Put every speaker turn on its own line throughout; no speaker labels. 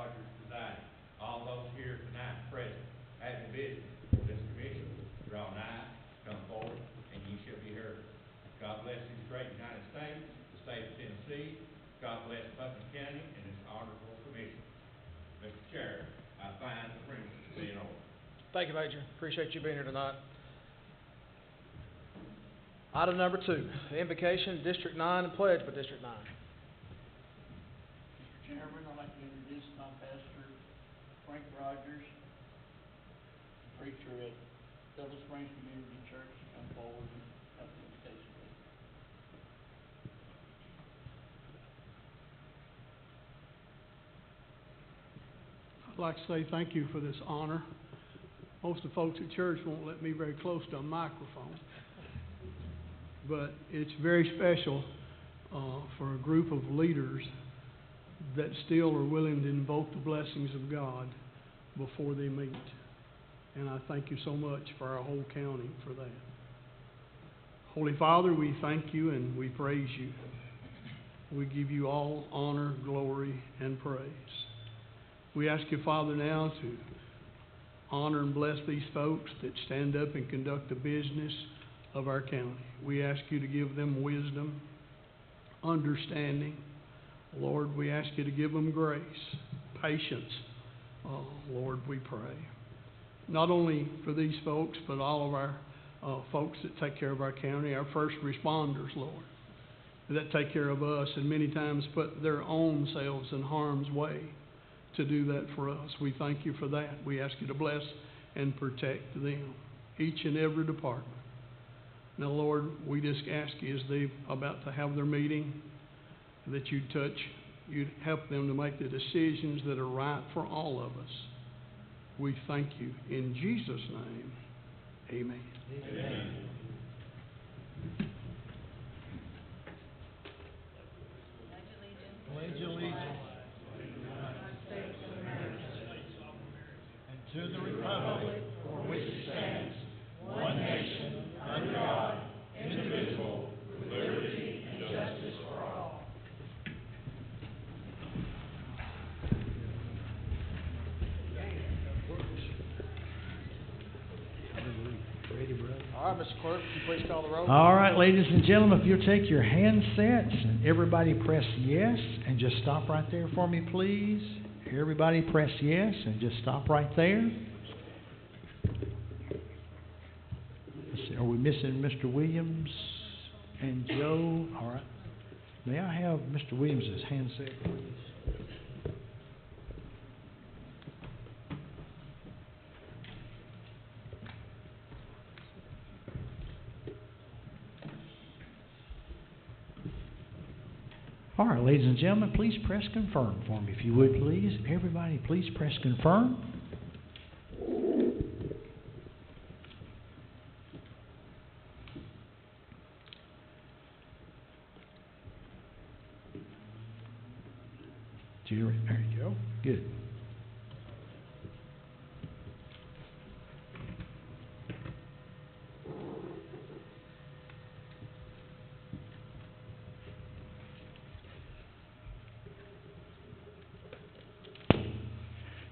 Rogers presiding. All those here tonight present, having business for this commission, draw nigh, come forward, and ye shall be heard. God bless these great United States, the state of Tennessee. God bless Putnam County and its honorable commission. Mr. Chair, I find the premises to be in order.
Thank you, Major. Appreciate you being here tonight. Item number 2, the invocation, District 9, and pledge for District 9.
Mr. Chairman, I'd like to introduce my pastor, Frank Rogers, preacher at Silver Springs Community Church, to come forward and have the invocation.
I'd like to say thank you for this honor. Most of the folks at church won't let me very close to a microphone. But it's very special for a group of leaders that still are willing to invoke the blessings of God before they meet. And I thank you so much for our whole county for that. Holy Father, we thank you and we praise you. We give you all honor, glory, and praise. We ask you, Father, now to honor and bless these folks that stand up and conduct the business of our county. We ask you to give them wisdom, understanding. Lord, we ask you to give them grace, patience. Lord, we pray. Not only for these folks, but all of our folks that take care of our county, our first responders, Lord, that take care of us and many times put their own selves in harm's way to do that for us. We thank you for that. We ask you to bless and protect them, each and every department. Now, Lord, we just ask you as they're about to have their meeting, that you'd help them to make the decisions that are right for all of us. We thank you. In Jesus' name, amen.
Amen.
Pledge allegiance to the United States of America and to the republic for which it stands, one nation, under God, indivisible, with liberty and justice for all.
Ready, brother? All right, Mr. Clerk, can you please call the roll?
All right, ladies and gentlemen, if you'll take your handsets and everybody press yes and just stop right there for me, please. Everybody press yes and just stop right there. Let's see, are we missing Mr. Williams and Joe? All right. May I have Mr. Williams' handset, please? All right, ladies and gentlemen, please press confirm for me, if you would, please. Everybody, please press confirm. Jerry, there you go. Good.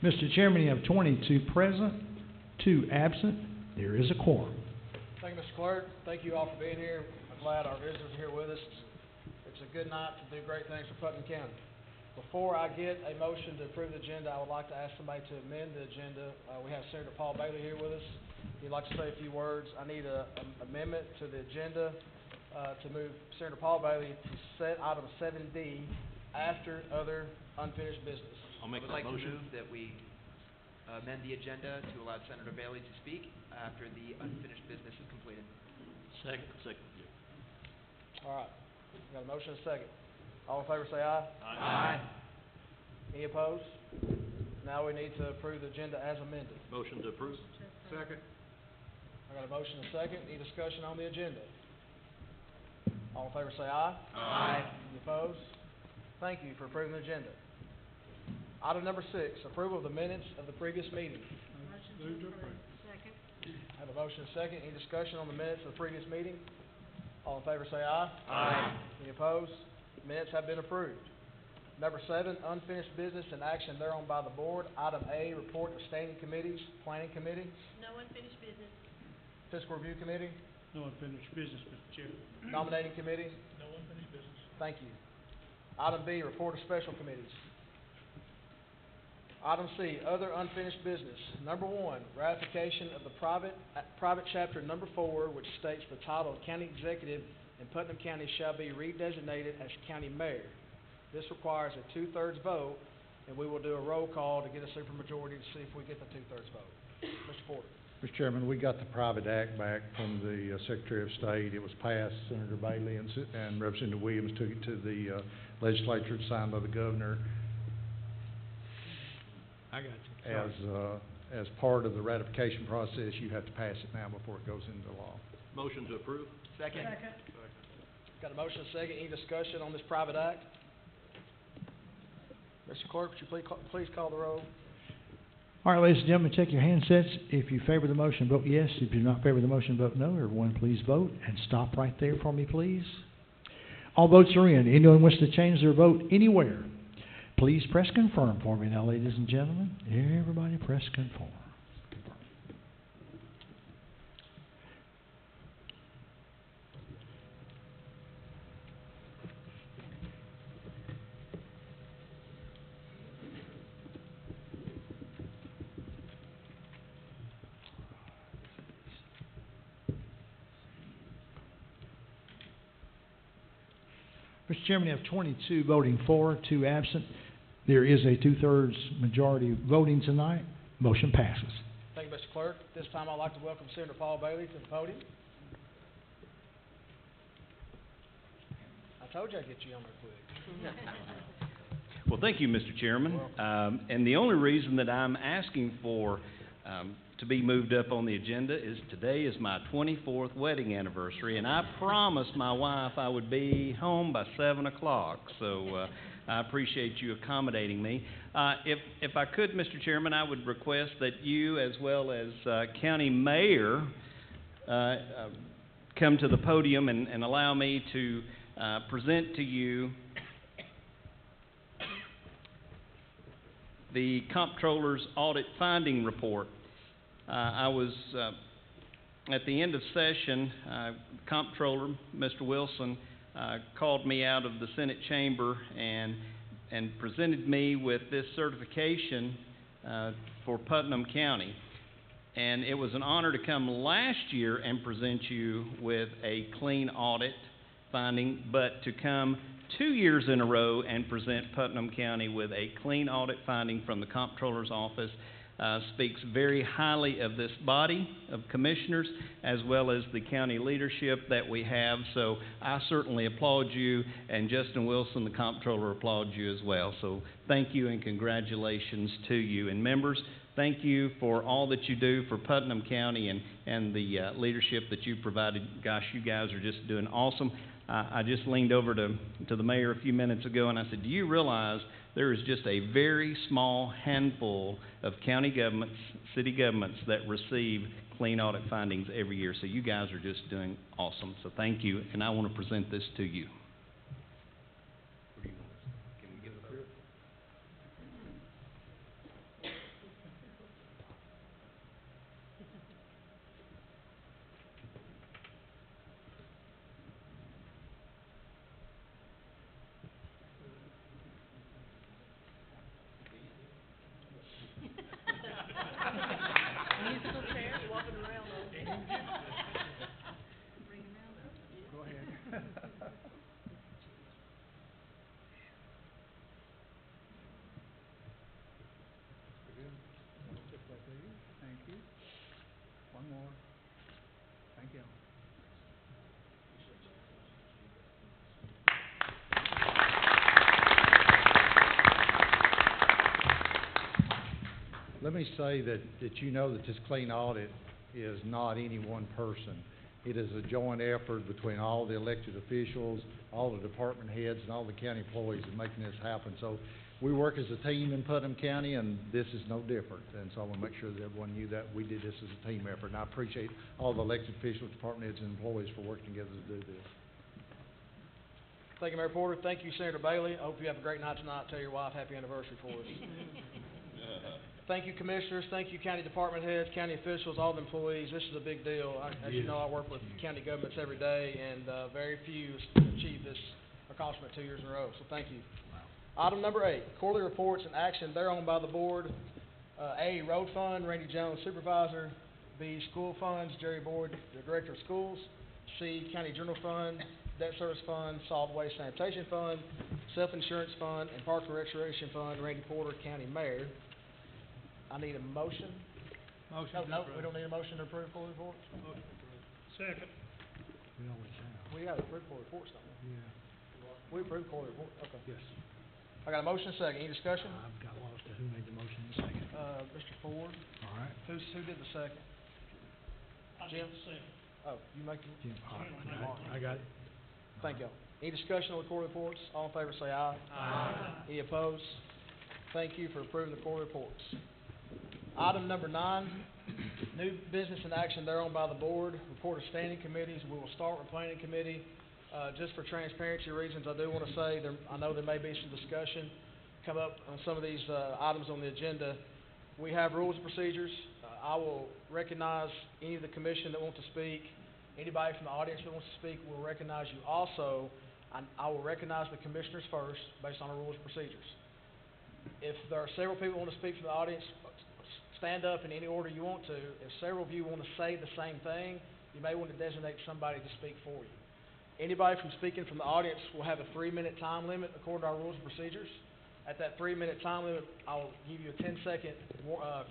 Mr. Chairman, you have 22 present, 2 absent. There is a quorum.
Thank you, Mr. Clerk. Thank you all for being here. I'm glad our visitors are here with us. It's a good night to do great things for Putnam County. Before I get a motion to approve the agenda, I would like to ask somebody to amend the agenda. We have Senator Paul Bailey here with us. He'd like to say a few words. I need an amendment to the agenda to move Senator Paul Bailey to set item 7D after other unfinished business.
I would like to move that we amend the agenda to allow Senator Bailey to speak after the unfinished business is completed.
Second.
All right. We got a motion and a second. All in favor say aye.
Aye.
Any opposed? Now we need to approve the agenda as amended.
Motion to approve.
Second.
I got a motion and a second. Any discussion on the agenda? All in favor say aye.
Aye.
Any opposed? Thank you for approving the agenda. Item number 6, approval of the minutes of the previous meeting.
Motion to approve. Second.
I have a motion and a second. Any discussion on the minutes of the previous meeting? All in favor say aye.
Aye.
Any opposed? Minutes have been approved. Number 7, unfinished business and action thereon by the board. Item A, report of standing committees, planning committee,
No unfinished business.
fiscal review committee,
No unfinished business, Mr. Chair.
nominating committee.
No unfinished business.
Thank you. Item B, report of special committees. Item C, other unfinished business. Number 1, ratification of the private chapter number 4, which states the title of county executive in Putnam County shall be redesignated as county mayor. This requires a 2/3 vote, and we will do a roll call to get a supermajority to see if we get the 2/3 vote. Mr. Porter.
Mr. Chairman, we got the private act back from the Secretary of State. It was passed, Senator Bailey and Representative Williams took it to the legislature, signed by the governor
I got you.
as part of the ratification process. You have to pass it now before it goes into law.
Motion to approve?
Second.
Got a motion and a second. Any discussion on this private act? Mr. Clerk, would you please call the roll?
All right, ladies and gentlemen, check your handsets. If you favor the motion, vote yes. If you do not favor the motion, vote no. Everyone, please vote, and stop right there for me, please. All votes are in. Anyone wish to change their vote anywhere, please press confirm for me now, ladies and gentlemen. Everybody press confirm. Mr. Chairman, you have 22 voting for, 2 absent. There is a 2/3 majority voting tonight. Motion passes.
Thank you, Mr. Clerk. This time I'd like to welcome Senator Paul Bailey to the podium. I told you I'd get you on there quick.
Well, thank you, Mr. Chairman. And the only reason that I'm asking for to be moved up on the agenda is today is my 24th wedding anniversary, and I promised my wife I would be home by 7 o'clock, so I appreciate you accommodating me. If I could, Mr. Chairman, I would request that you, as well as County Mayor, come to the podium and allow me to present to you the Comptroller's Audit Finding Report. I was, at the end of session, Comptroller, Mr. Wilson, called me out of the Senate chamber and presented me with this certification for Putnam County. And it was an honor to come last year and present you with a clean audit finding, but to come 2 years in a row and present Putnam County with a clean audit finding from the Comptroller's Office speaks very highly of this body of commissioners as well as the county leadership that we have. So I certainly applaud you, and Justin Wilson, the Comptroller, applauds you as well. So thank you and congratulations to you. And members, thank you for all that you do for Putnam County and the leadership that you provided. Gosh, you guys are just doing awesome. I just leaned over to the mayor a few minutes ago and I said, do you realize there is just a very small handful of county governments, city governments that receive clean audit findings every year? So you guys are just doing awesome. So thank you, and I want to present this to you. Can we give it up?
Musical chairs walking around on. Bring them out.
Go ahead. Thank you. One more. Thank you.
Let me say that you know that this clean audit is not any one person. It is a joint effort between all the elected officials, all the department heads, and all the county employees in making this happen. So we work as a team in Putnam County, and this is no different. And so I want to make sure that everyone knew that we did this as a team effort. And I appreciate all the elected officials, department heads, and employees for working together to do this.
Thank you, Mayor Porter. Thank you, Senator Bailey. I hope you have a great night tonight. Tell your wife happy anniversary for us. Thank you, commissioners. Thank you, county department heads, county officials, all the employees. This is a big deal. As you know, I work with county governments every day, and very few achieve this accomplishment 2 years in a row, so thank you. Item number 8, quarterly reports and action thereon by the board. A, road fund, Randy Jones, supervisor. B, school funds, Jerry Boyd, the director of schools. C, county general fund, debt service fund, solid waste sanitation fund, self-insurance fund, and park and recreation fund, Randy Porter, county mayor. I need a motion.
Motion
No, we don't need a motion to approve quarterly reports?
Second.
We got to approve quarterly reports, don't we?
Yeah,
We approve quarterly reports, okay.
yes.
I got a motion and a second. Any discussion?
I've got lost to who made the motion in a second.
Mr. Ford,
All right.
who did the second? Jim? Oh, you make the,
Jim, all right, I got it.
thank y'all. Any discussion on the quarterly reports? All in favor say aye.
Aye.
Any opposed? Thank you for approving the quarterly reports. Item number 9, new business and action thereon by the board, report of standing committees. We will start with planning committee. Just for transparency reasons, I do want to say, I know there may be some discussion come up on some of these items on the agenda. We have rules and procedures. I will recognize any of the commission that want to speak. Anybody from the audience that wants to speak will recognize you also. I will recognize the commissioners first, based on our rules and procedures. If there are several people who want to speak from the audience, stand up in any order you want to. If several of you want to say the same thing, you may want to designate somebody to speak for you. Anybody from speaking from the audience will have a 3-minute time limit according to our rules and procedures. At that 3-minute time limit, I'll give you a 10-second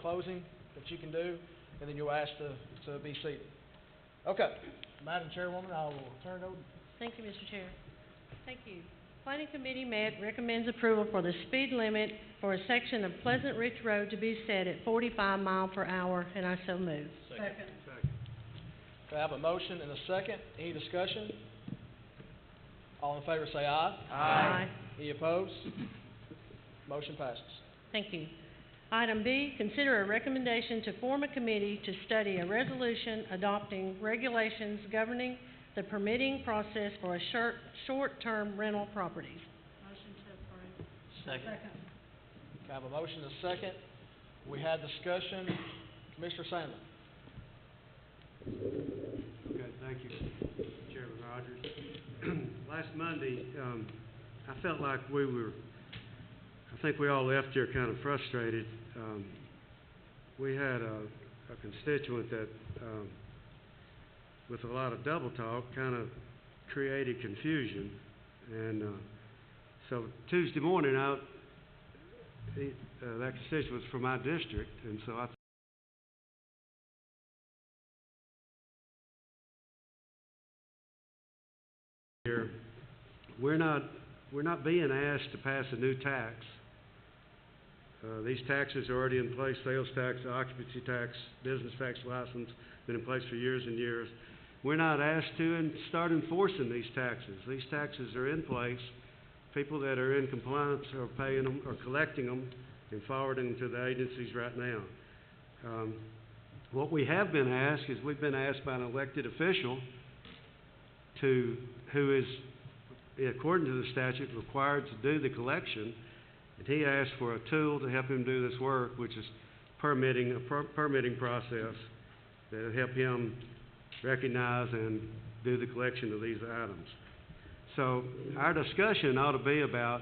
closing that you can do, and then you'll ask to be seated. Okay, Madam Chairwoman, I will turn it over.
Thank you, Mr. Chair. Thank you. Planning Committee met, recommends approval for the speed limit for a section of Pleasant Ridge Road to be set at 45 miles per hour, and I so move.
Second.
I have a motion and a second. Any discussion? All in favor say aye.
Aye.
Any opposed? Motion passes.
Thank you. Item B, consider a recommendation to form a committee to study a resolution adopting regulations governing the permitting process for short-term rental properties. Motion to approve.
Second.
I have a motion and a second. We had discussion. Commissioner Sandlin.
Okay, thank you, Chairman Rogers. Last Monday, I felt like I think we all left here kind of frustrated. We had a constituent that, with a lot of double talk, kind of created confusion. And so Tuesday morning, that constituent was from my district, and so I here, we're not being asked to pass a new tax. These taxes are already in place: sales tax, occupancy tax, business tax license, been in place for years and years. We're not asked to start enforcing these taxes. These taxes are in place. People that are in compliance are paying them or collecting them and forwarding them to the agencies right now. What we have been asked is we've been asked by an elected official who is, according to the statute, required to do the collection, and he asked for a tool to help him do this work, which is a permitting process that will help him recognize and do the collection of these items. So our discussion ought to be about,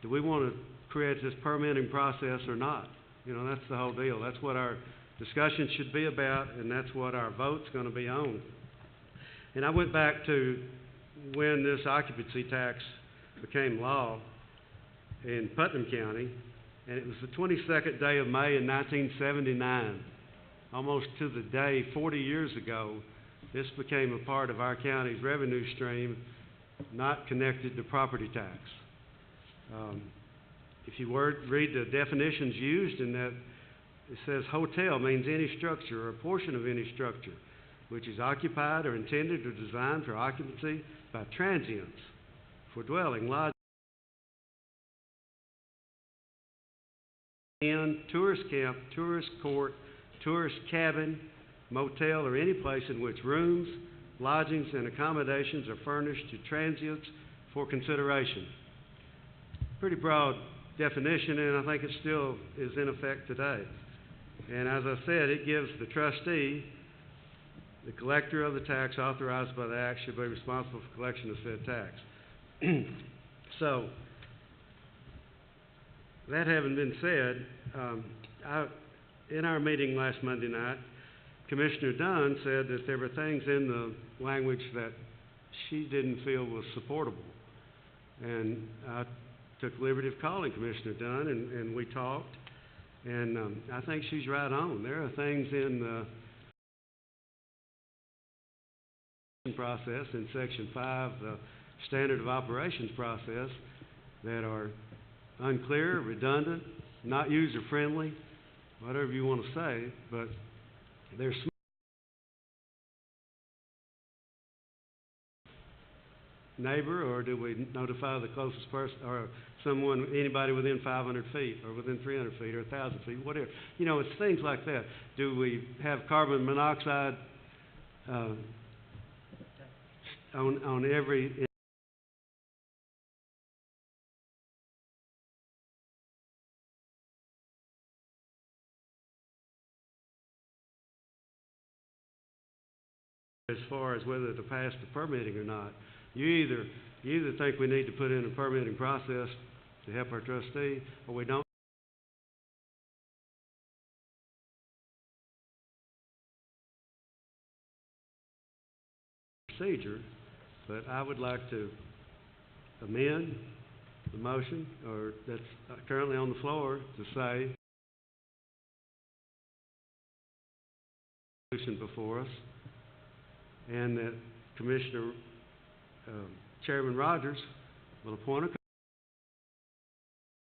do we want to create this permitting process or not? You know, that's the whole deal. That's what our discussion should be about, and that's what our vote's going to be on. And I went back to when this occupancy tax became law in Putnam County, and it was the 22nd day of May in 1979. Almost to the day, 40 years ago, this became a part of our county's revenue stream, not connected to property tax. If you read the definitions used in that, it says hotel means any structure or a portion of any structure which is occupied or intended or designed for occupancy by transients for dwelling, lodging, inn, tourist camp, tourist court, tourist cabin, motel, or any place in which rooms, lodgings, and accommodations are furnished to transients for consideration. Pretty broad definition, and I think it still is in effect today. And as I said, it gives the trustee, the collector of the tax authorized by the act, should be responsible for collection of said tax. So, that having been said, in our meeting last Monday night, Commissioner Dunn said that there were things in the language that she didn't feel was supportable. And I took the liberty of calling Commissioner Dunn, and we talked. And I think she's right on. There are things in the process, in Section 5, the Standard of Operations process, that are unclear, redundant, not user-friendly, whatever you want to say, but they're neighbor, or do we notify the closest person, or someone, anybody within 500 feet, or within 300 feet, or 1,000 feet, whatever. You know, it's things like that. Do we have carbon monoxide on every... as far as whether to pass the permitting or not? You either think we need to put in a permitting process to help our trustee, or we don't. Procedure, but I would like to amend the motion, or that's currently on the floor, to say solution before us, and that Commissioner Chairman Rogers will appoint a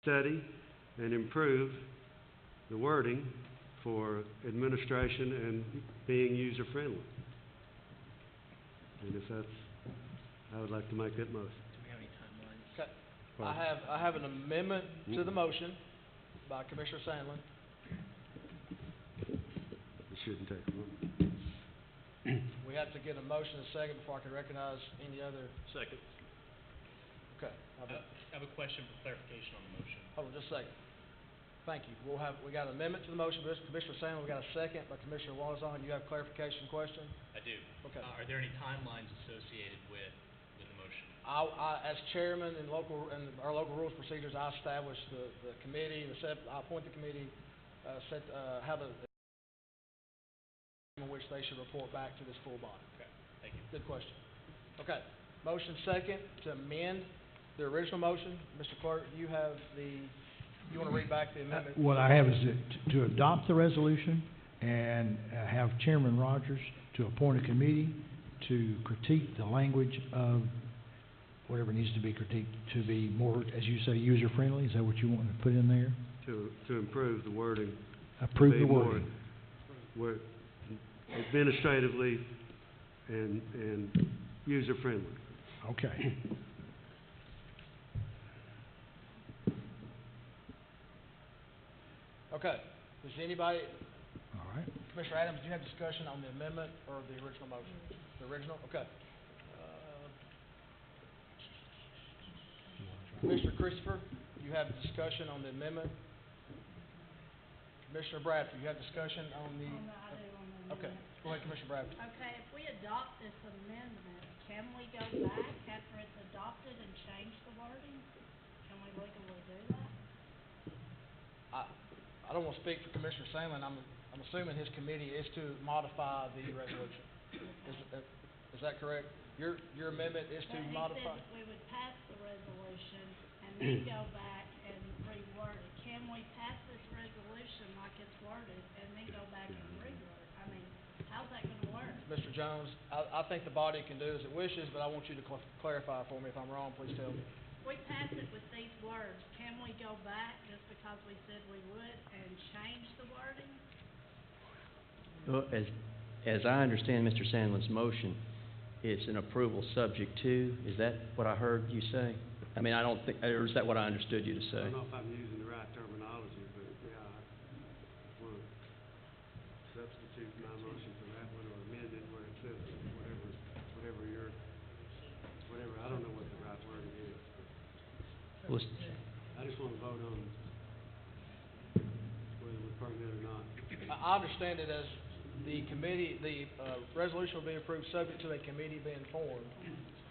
study and improve the wording for administration and being user-friendly. And if that's, I would like to make that motion.
Do we have any timelines?
Okay. I have an amendment to the motion by Commissioner Sandlin.
It shouldn't take long.
We have to get a motion and a second before I can recognize any other.
Second.
Okay.
I have a question for clarification on the motion.
Hold on just a second. Thank you. We got an amendment to the motion, Commissioner Sandlin. We got a second by Commissioner Walzahn. You have a clarification question?
I do.
Okay.
Are there any timelines associated with the motion?
As chairman in our local rules procedures, I establish the committee, I appoint the committee, how in which they should report back to this full body.
Okay, thank you.
Good question. Okay, motion second to amend the original motion. Mr. Clerk, you want to read back the amendment?
What I have is to adopt the resolution and have Chairman Rogers to appoint a committee to critique the language of whatever needs to be critiqued to be more, as you say, user-friendly. Is that what you want to put in there?
To improve the wording.
Approve the wording.
More administratively and user-friendly.
Okay.
Okay, does anybody,
All right.
Commissioner Adams, do you have discussion on the amendment or the original motion? The original, okay. Commissioner Christopher, you have discussion on the amendment? Commissioner Bradford, you have discussion on the? Okay, go ahead, Commissioner Bradford.
Okay, if we adopt this amendment, can we go back after it's adopted and change the wording? Can we legally do that?
I don't want to speak for Commissioner Sandlin. I'm assuming his committee is to modify the resolution. Is that correct? Your amendment is to modify?
He said we would pass the resolution and then go back and reword it. Can we pass this resolution like it's worded and then go back and reword it? I mean, how's that gonna work?
Mr. Jones, I think the body can do as it wishes, but I want you to clarify for me. If I'm wrong, please tell me.
We pass it with these words. Can we go back just because we said we would and change the wording?
Well, as I understand Mr. Sandlin's motion, it's an approval subject to, is that what I heard you say? I mean, I don't think, or is that what I understood you to say?
I don't know if I'm using the right terminology, but yeah, I want to substitute my motion for that one, or amend it where it says whatever your whatever, I don't know what the right word is.
Well, s-
I just wanna vote on whether we permit or not.
I understand it as the committee, resolution will be approved subject to a committee being formed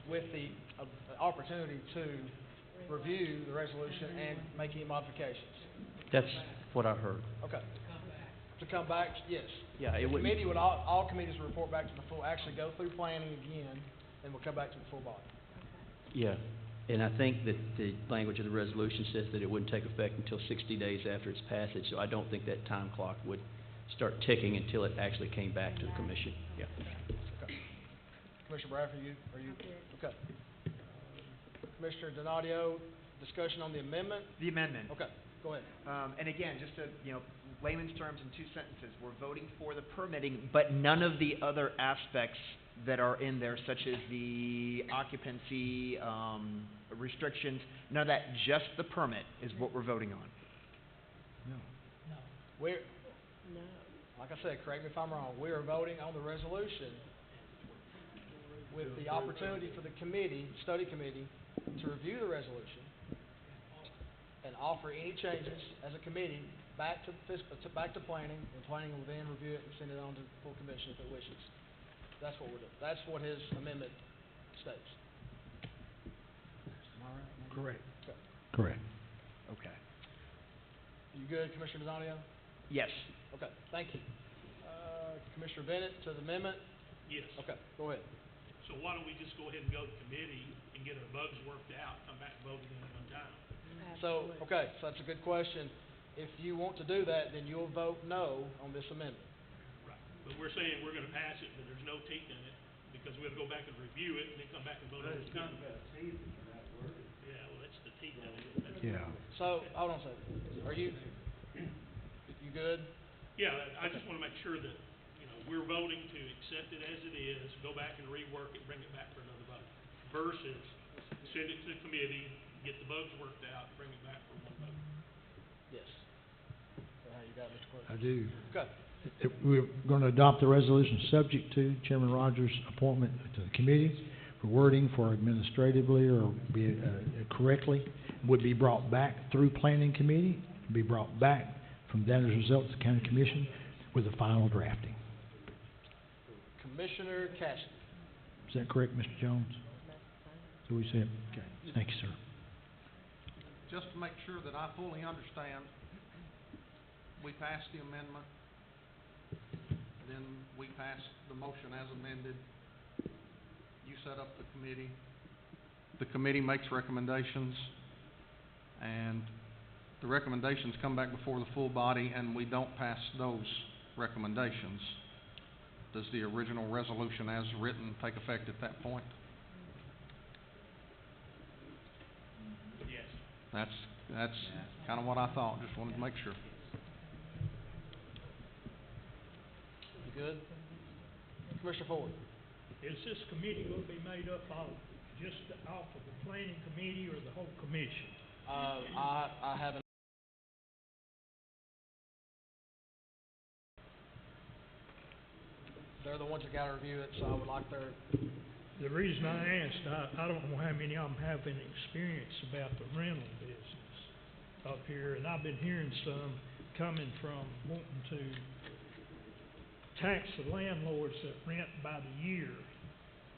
with the opportunity to review the resolution and make any modifications.
that's what I heard.
Okay. To come back, yes.
Yeah, it
The
wouldn't.
committee would, all committees would report back to the full, actually go through planning again, and we'll come back to the full body.
Yeah, and I think that the language of the resolution says that it wouldn't take effect until 60 days after its passage, so I don't think that time clock would start ticking until it actually came back to the commission. Yeah.
Okay. Commissioner Bradford, are you? Okay. Commissioner Donadio, discussion on the amendment?
The amendment.
Okay, go ahead.
And again, just to, layman's terms in 2 sentences, we're voting for the permitting, but none of the other aspects that are in there, such as the occupancy, restrictions, none of that, just the permit is what we're voting on.
We're, like I said, correct me if I'm wrong, we are voting on the resolution with the opportunity for the committee, study committee, to review the resolution and offer any changes as a committee back to back to planning, and planning will then review it and send it on to the full commission if it wishes. That's what we're doing. That's what his amendment states. Am I right?
Correct.
Okay.
Correct.
Okay.
You good, Commissioner Donadio?
Yes.
Okay, thank you. Commissioner Bennett to the amendment?
Yes.
Okay, go ahead.
So why don't we just go ahead and go to committee and get our bugs worked out, come back and vote again at one time?
So, okay, so that's a good question. If you want to do that, then you'll vote no on this amendment.
Right. But we're saying we're gonna pass it, but there's no teeth in it, because we have to go back and review it, and then come back and vote on it again. Yeah, well, that's the teeth of it. That's-
Yeah.
So, hold on a second. Are you good?
Yeah, I just wanna make sure that, we're voting to accept it as it is, go back and rework it, bring it back for another vote, versus send it to the committee, get the bugs worked out, bring it back for one vote.
Yes. Is that how you got it, Mr. Clerk?
I do.
Okay.
We're going to adopt the resolution subject to Chairman Rogers' appointment to the committee for wording for administratively or be correctly, would be brought back through planning committee, be brought back from that as a result to the county commission with a final drafting.
Commissioner Cassidy.
Is that correct, Mr. Jones? So we said, okay, thank you, sir.
Just to make sure that I fully understand, we passed the amendment, then we passed the motion as amended. You set up the committee makes recommendations, and the recommendations come back before the full body, and we don't pass those recommendations. Does the original resolution as written take effect at that point?
Yes.
That's kinda what I thought, just wanted to make sure.
You good? Commissioner Ford.
Is this committee gonna be made up of just off of the planning committee or the whole commission?
I haven't. They're the ones that gotta review it, so I would like their,
The reason I asked, I don't know how many of them have any experience about the rental business up here, and I've been hearing some coming from wanting to tax the landlords that rent by the year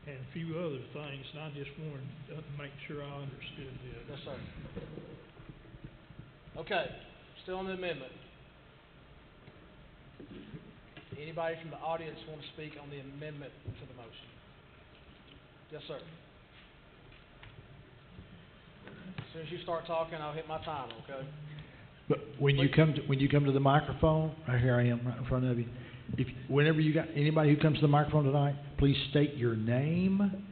and a few other things, and I just wanted to make sure I understood this.
yes, sir. Okay, still on the amendment. Anybody from the audience want to speak on the amendment to the motion? Yes, sir. As soon as you start talking, I'll hit my timer, okay?
But when you come to the microphone, right here I am, right in front of you. Whenever you got anybody who comes to the microphone tonight, please state your name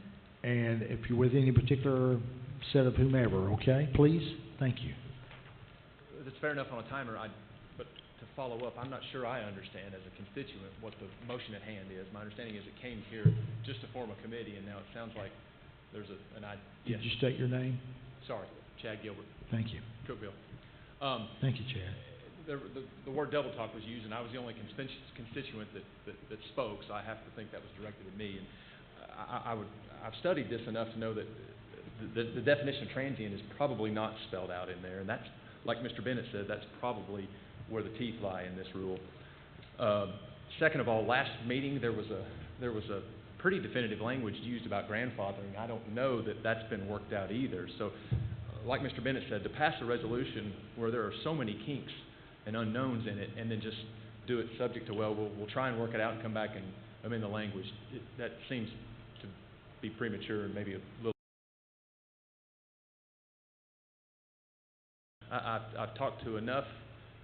and if you're with any particular set of whomever, okay? Please, thank you.
It's fair enough on a timer, but to follow up, I'm not sure I understand as a constituent what the motion at hand is. My understanding is it came here just to form a committee, and now it sounds like there's an idea.
Did you state your name?
Sorry, Chad Gilbert,
Thank you.
Cookville.
Thank you, Chad.
The word double talk was used, and I was the only constituent that spoke, so I have to think that was directed at me. And I've studied this enough to know that the definition of transient is probably not spelled out in there, and that's, like Mr. Bennett said, that's probably where the teeth lie in this rule. Second of all, last meeting, there was a pretty definitive language used about grandfathering. I don't know that that's been worked out either. So, like Mr. Bennett said, to pass a resolution where there are so many kinks and unknowns in it, and then just do it subject to, well, we'll try and work it out and come back and amend the language, that seems to be premature and maybe a little. I've talked to enough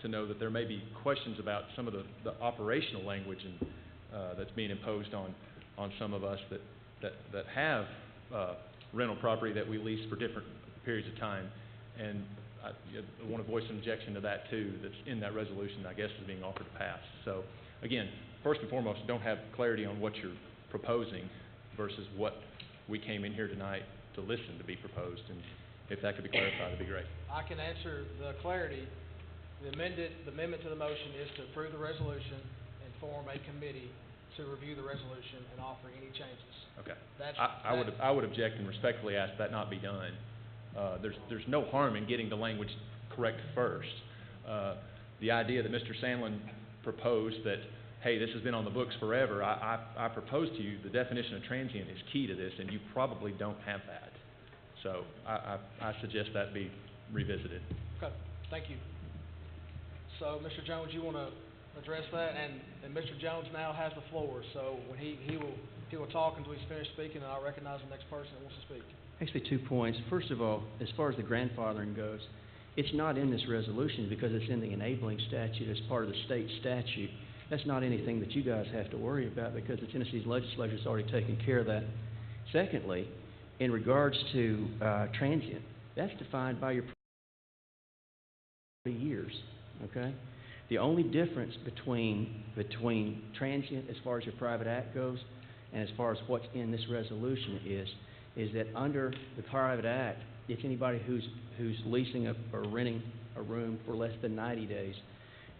to know that there may be questions about some of the operational language and that's being imposed on some of us that have rental property that we lease for different periods of time. And I want to voice an objection to that too, that's in that resolution, I guess, is being offered to pass. So again, first and foremost, don't have clarity on what you're proposing versus what we came in here tonight to listen to be proposed. And if that could be clarified, that'd be great.
I can answer the clarity. The amendment to the motion is to approve the resolution and form a committee to review the resolution and offer any changes.
Okay. I would object and respectfully ask that not be done. There's no harm in getting the language correct first. The idea that Mr. Sandlin proposed that, hey, this has been on the books forever, I propose to you the definition of transient is key to this, and you probably don't have that. So I suggest that be revisited.
Okay, thank you. So, Mr. Jones, you want to address that? And Mr. Jones now has the floor, so when he will talk until he's finished speaking, and I'll recognize the next person that wants to speak.
Actually, 2 points. First of all, as far as the grandfathering goes, it's not in this resolution because it's in the enabling statute as part of the state statute. That's not anything that you guys have to worry about because the Tennessee legislature's already taken care of that. Secondly, in regards to transient, that's defined by your 40 years, okay? The only difference between transient as far as your private act goes and as far as what's in this resolution is that under the private act, it's anybody who's leasing or renting a room for less than 90 days.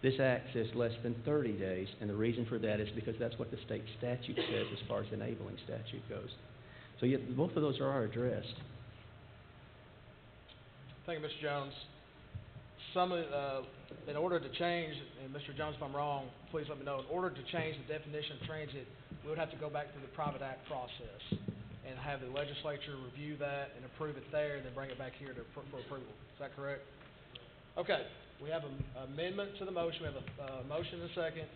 This act says less than 30 days, and the reason for that is because that's what the state statute says as far as the enabling statute goes. So both of those are addressed.
Thank you, Mr. Jones. In order to change, and Mr. Jones, if I'm wrong, please let me know. In order to change the definition of transit, we would have to go back through the private act process and have the legislature review that and approve it there, and then bring it back here for approval. Is that correct? Okay. We have an amendment to the motion. We have a motion and a second.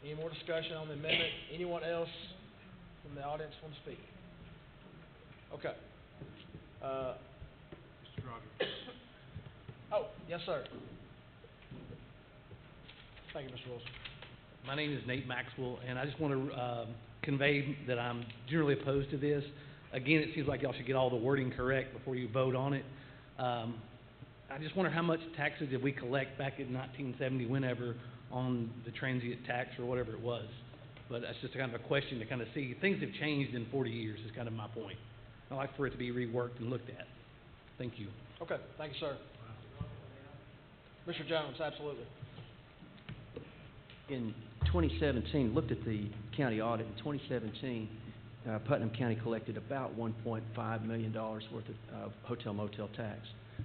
Any more discussion on the amendment? Anyone else from the audience want to speak? Okay.
Mr. Rogers.
Oh, yes, sir. Thank you, Mr. Wilson.
My name is Nate Maxwell, and I just want to convey that I'm generally opposed to this. Again, it seems like y'all should get all the wording correct before you vote on it. I just wonder how much taxes did we collect back in 1970, whenever, on the transient tax or whatever it was. But that's just kind of a question to kind of see. Things have changed in 40 years is kind of my point. I'd like for it to be reworked and looked at. Thank you.
Okay, thank you, sir. Mr. Jones, absolutely.
In 2017, looked at the county audit. In 2017, Putnam County collected about $1.5 million worth of hotel motel tax.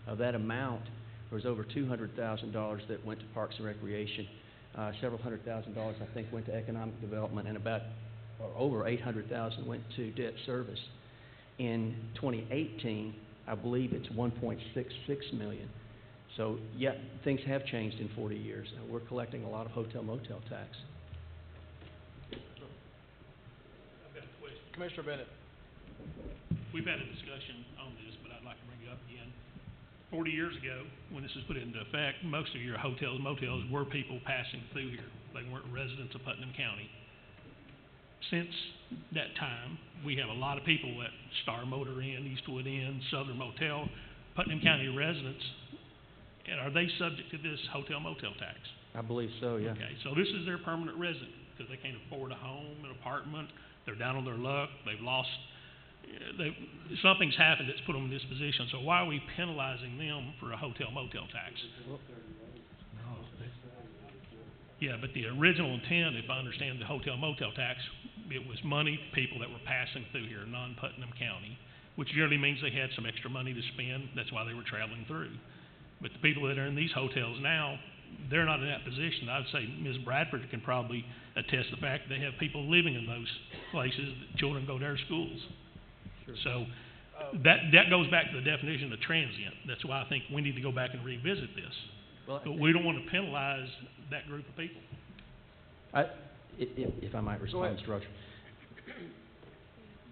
Of that amount, there was over $200,000 that went to Parks and Recreation. Several $100,000, I think, went to economic development, and over $800,000 went to debt service. In 2018, I believe it's $1.66 million. So, yeah, things have changed in 40 years. We're collecting a lot of hotel motel tax.
I've got a question.
Commissioner Bennett.
We've had a discussion on this, but I'd like to bring it up again. 40 years ago, when this was put into effect, most of your hotels and motels were people passing through here. They weren't residents of Putnam County. Since that time, we have a lot of people at Star Motor Inn, Eastwood Inn, Southern Motel, Putnam County residents. And are they subject to this hotel motel tax?
I believe so, yeah.
Okay, so this is their permanent resident because they can't afford a home, an apartment. They're down on their luck. They've lost. Something's happened that's put them in this position. So why are we penalizing them for a hotel motel tax? Yeah, but the original intent, if I understand the hotel motel tax, It was money for people that were passing through here, non-Putnam County, which generally means they had some extra money to spend. That's why they were traveling through. But the people that are in these hotels now, they're not in that position. I'd say Ms. Bradford can probably attest the fact they have people living in those places, that children go to their schools. So that goes back to the definition of transient. That's why I think we need to go back and revisit this.
Well,
But we don't want to penalize that group of people.
If I might respond,
ahead.
Mr. Rogers.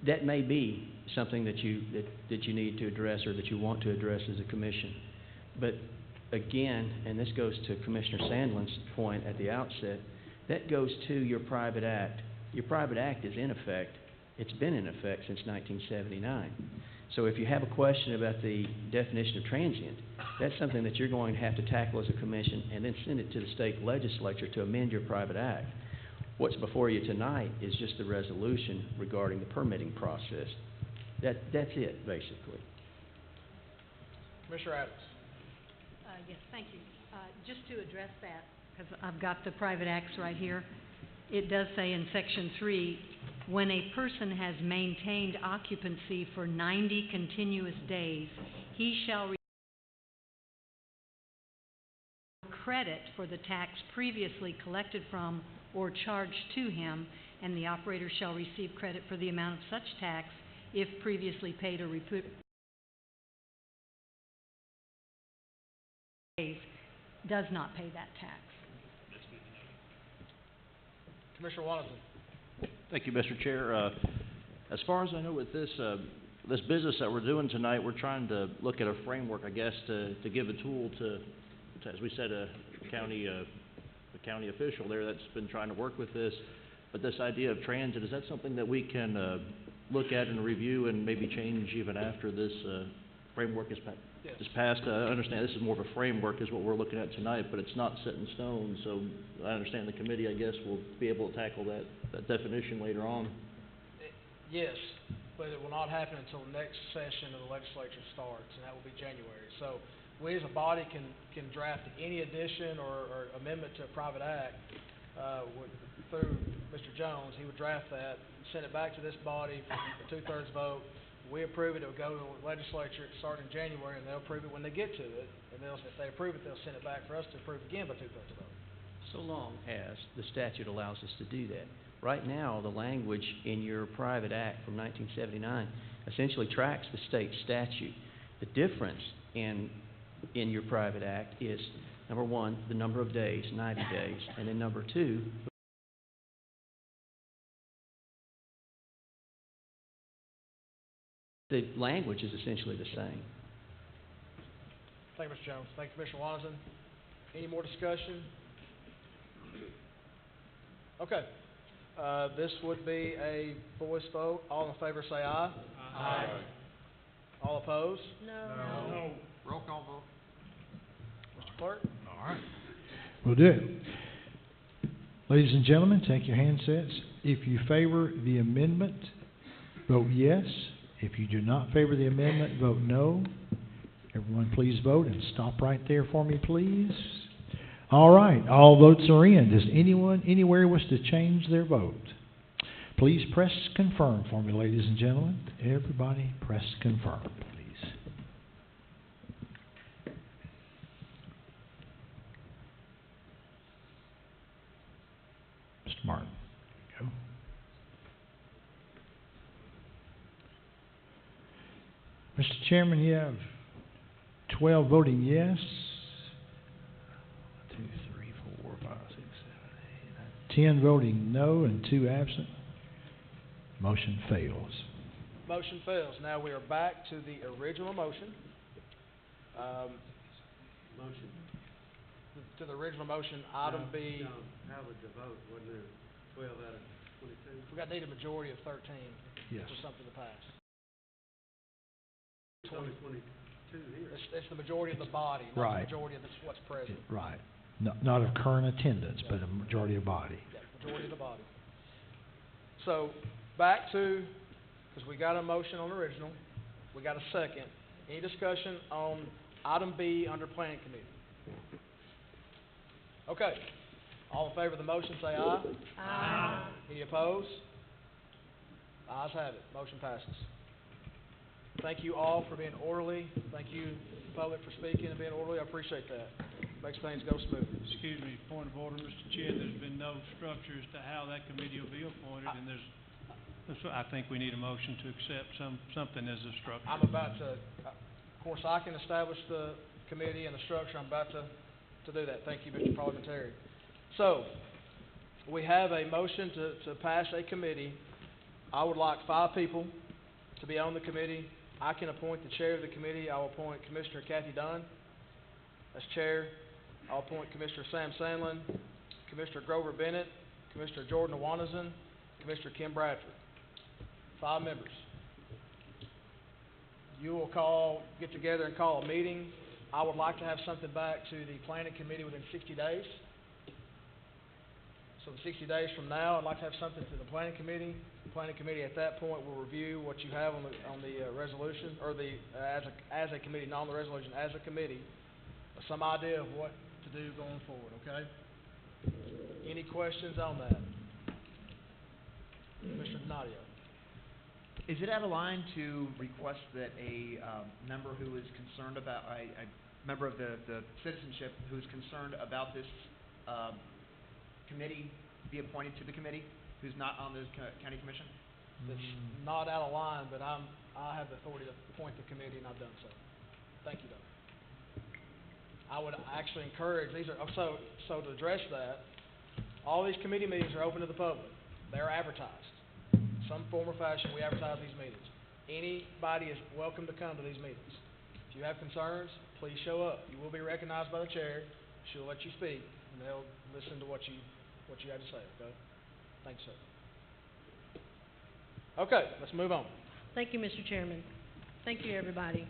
That may be something that you need to address or that you want to address as a commission. But again, and this goes to Commissioner Sandlin's point at the outset, that goes to your private act. Your private act is in effect. It's been in effect since 1979. So if you have a question about the definition of transient, that's something that you're going to have to tackle as a commission and then send it to the state legislature to amend your private act. What's before you tonight is just the resolution regarding the permitting process. That's it, basically.
Commissioner Adams.
Yes, thank you. Just to address that, because I've got the private acts right here, it does say in Section 3, when a person has maintained occupancy for 90 continuous days, he shall receive credit for the tax previously collected from or charged to him, and the operator shall receive credit for the amount of such tax if previously paid or does not pay that tax.
Commissioner Wanison.
Thank you, Mr. Chair. As far as I know with this, this business that we're doing tonight, we're trying to look at a framework, I guess, to give a tool to, as we said, a county official there that's been trying to work with this. But this idea of transit, is that something that we can look at and review and maybe change even after this framework is passed? I understand this is more of a framework is what we're looking at tonight, but it's not set in stone. So I understand the committee, I guess, will be able to tackle that definition later on.
Yes, but it will not happen until the next session of the legislature starts, and that will be January. So we as a body can draft any addition or amendment to a private act through Mr. Jones. He would draft that, send it back to this body for a two-thirds vote. We approve it, it'll go to the legislature starting in January, and they'll approve it when they get to it. And if they approve it, they'll send it back for us to approve again by two-thirds vote.
So long as the statute allows us to do that. Right now, the language in your private act from 1979 essentially tracks the state statute. The difference in your private act is, number one, the number of days, 90 days, and then number two, the language is essentially the same.
Thank you, Mr. Jones. Thank you, Commissioner Wanison. Any more discussion? Okay. This would be a voice vote. All in favor say aye.
Aye.
All opposed?
No.
Roll call vote.
Mr. Clerk?
All right. We'll do it. Ladies and gentlemen, take your handsets. If you favor the amendment, vote yes. If you do not favor the amendment, vote no. Everyone please vote and stop right there for me, please. All right, all votes are in. Does anyone anywhere wish to change their vote? Please press confirm for me, ladies and gentlemen. Everybody press confirm, please. Mr. Martin, there you go. Mr. Chairman, you have 12 voting yes. 10 voting no and 2 absent. Motion fails.
Motion fails. Now we are back to the original motion. To the original motion, item B.
How would the vote? Wasn't there 12 out of 22?
We got to need a majority of 13
Yes.
for something to pass.
It's only 22 here.
It's the majority of the body, not
Right.
the majority of what's present.
Right. Not of current attendance, but a majority of body.
Yeah, majority of the body. So, back to, because we got a motion on the original, we got a second. Any discussion on item B under planning committee? Okay. All in favor of the motion, say aye.
Aye.
Any opposed? Ayes have it, motion passes. Thank you all for being orderly. Thank you, public, for speaking and being orderly. I appreciate that. Makes things go smoothly.
Excuse me, point of order, Mr. Chair, there's been no structure as to how that committee will be appointed, and so I think we need a motion to accept something as a structure.
I'm about to, of course, I can establish the committee and the structure. I'm about to do that. Thank you, Mr. Parliamentarian. So, we have a motion to pass a committee. I would like 5 people to be on the committee. I can appoint the chair of the committee. I will appoint Commissioner Kathy Dunn as chair. I'll appoint Commissioner Sam Sandlin, Commissioner Grover Bennett, Commissioner Jordan Awanazin, Commissioner Kim Bradford. 5 members. You will get together and call a meeting. I would like to have something back to the planning committee within 60 days. So 60 days from now, I'd like to have something to the planning committee. The planning committee at that point will review what you have on the resolution, or as a committee, not on the resolution, as a committee, some idea of what to do going forward, okay? Any questions on that? Mr. Donadio?
Is it out of line to request that a member who is concerned about, a member of the citizenship who is concerned about this committee be appointed to the committee, who's not on the county commission?
That's not out of line, but I have the authority to appoint the committee, and I've done so. Thank you, Doug. I would actually encourage, so to address that, all these committee meetings are open to the public. They're advertised. In some form or fashion, we advertise these meetings. Anybody is welcome to come to these meetings. If you have concerns, please show up. You will be recognized by the chair. She'll let you speak, and they'll listen to what you have to say, okay? Thanks, sir. Okay, let's move on.
Thank you, Mr. Chairman. Thank you, everybody.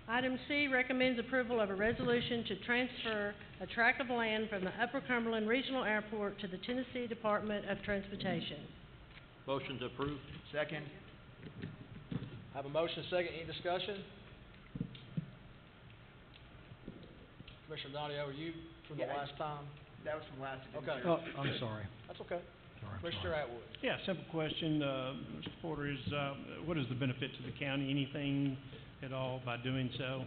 Item C recommends approval of a resolution to transfer a tract of land from the Upper Cumberland Regional Airport to the Tennessee Department of Transportation.
Motion to approve.
Second.
I have a motion, second. Any discussion? Commissioner Donadio, are you from the last time?
That was from last.
Okay.
Oh, I'm sorry.
That's okay.
Sorry,
Commissioner Atwood.
Yeah, simple question, Mr. Porter, is what is the benefit to the county? Anything at all by doing so?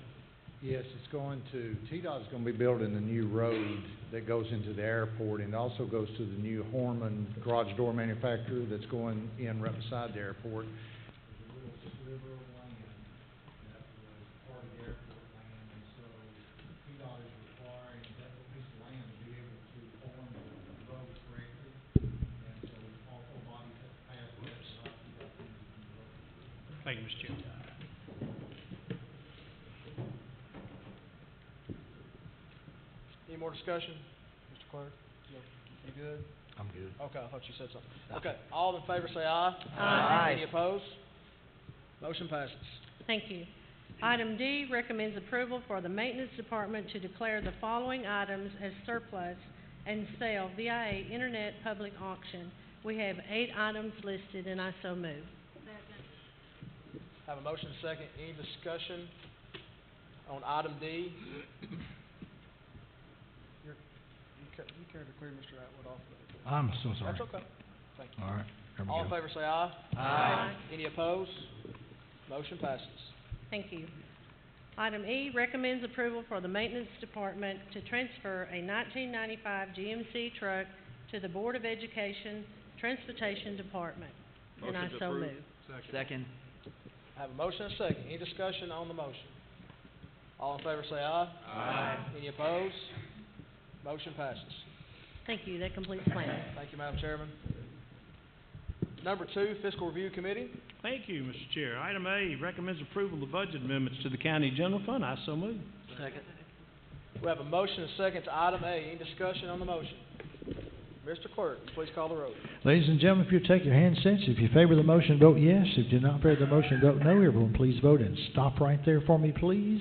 Yes, TDOT is going to be building a new road that goes into the airport, and also goes to the new Horman garage door manufacturer that's going in right beside the airport. There's a little sliver of land that was part of the airport land, and so TDOT is requiring that piece of land to be able to form the road correctly, and so also bodies have to pass that, so TDOT is going to the road.
Thank you, Mr. Chairman.
Any more discussion? Mr. Clerk, you good?
I'm good.
Okay, I thought you said something. Okay, all in favor say aye.
Aye.
Any opposed? Motion passes.
Thank you. Item D recommends approval for the Maintenance Department to declare the following items as surplus and sale via internet public auction. We have 8 items listed, and I so move.
Second.
Have a motion, second. Any discussion on item D? You care to clear Mr. Atwood off of that?
I'm so sorry.
That's okay. Thank you.
All right, there we
All in
go.
favor say aye.
Aye.
Any opposed? Motion passes.
Thank you. Item E recommends approval for the Maintenance Department to transfer a 1995 GMC truck to the Board of Education Transportation Department. And I
Motion to
so
approve.
move.
Second.
I have a motion and a second. Any discussion on the motion? All in favor say aye.
Aye.
Any opposed? Motion passes.
Thank you. That completes planning.
Thank you, Madam Chairman. Number 2, Fiscal Review Committee.
Thank you, Mr. Chair. Item A recommends approval of budget amendments to the county general fund. I so move.
Second.
We have a motion and a second to item A. Any discussion on the motion? Mr. Clerk, please call the roll.
Ladies and gentlemen, if you take your hand sense, if you favor the motion, vote yes. If you do not favor the motion, vote no. Everyone, please vote and stop right there for me, please.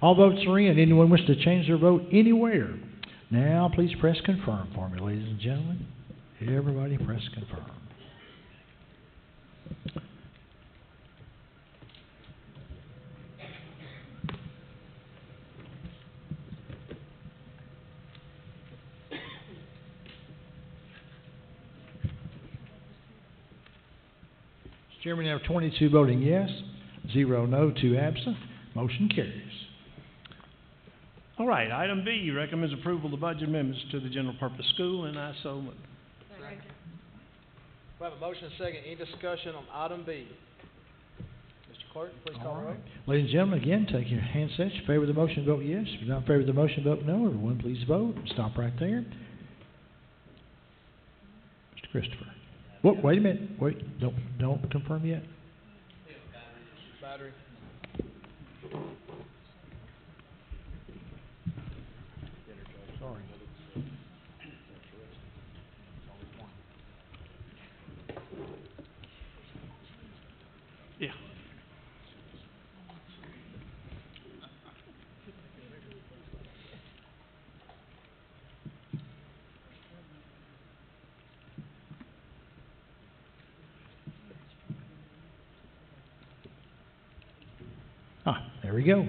All votes are in. Anyone wish to change their vote anywhere? Now, please press confirm for me, ladies and gentlemen. Everybody press confirm. Chairman, you have 22 voting yes, 0 no, 2 absent. Motion carries.
All right, item B, recommends approval of the budget amendments to the general purpose school, and I so move.
We have a motion and a second. Any discussion on item B? Mr. Clerk, please call the roll.
Ladies and gentlemen, again, take your handsets. In favor of the motion, vote yes. If you're not in favor of the motion, vote no. Everyone, please vote. Stop right there. Mr. Christopher. Wait a minute. Don't confirm yet.
Battery.
Sorry.
Yeah.
There we go.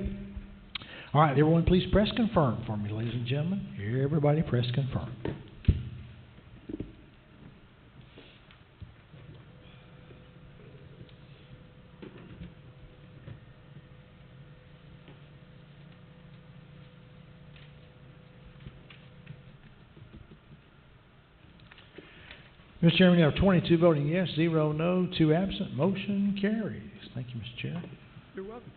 All right, everyone, please press confirm for me, ladies and gentlemen. Everybody press confirm. Mr. Chairman, you have 22 voting yes, 0 no, 2 absent. Motion carries. Thank you, Mr. Chair.
You're welcome.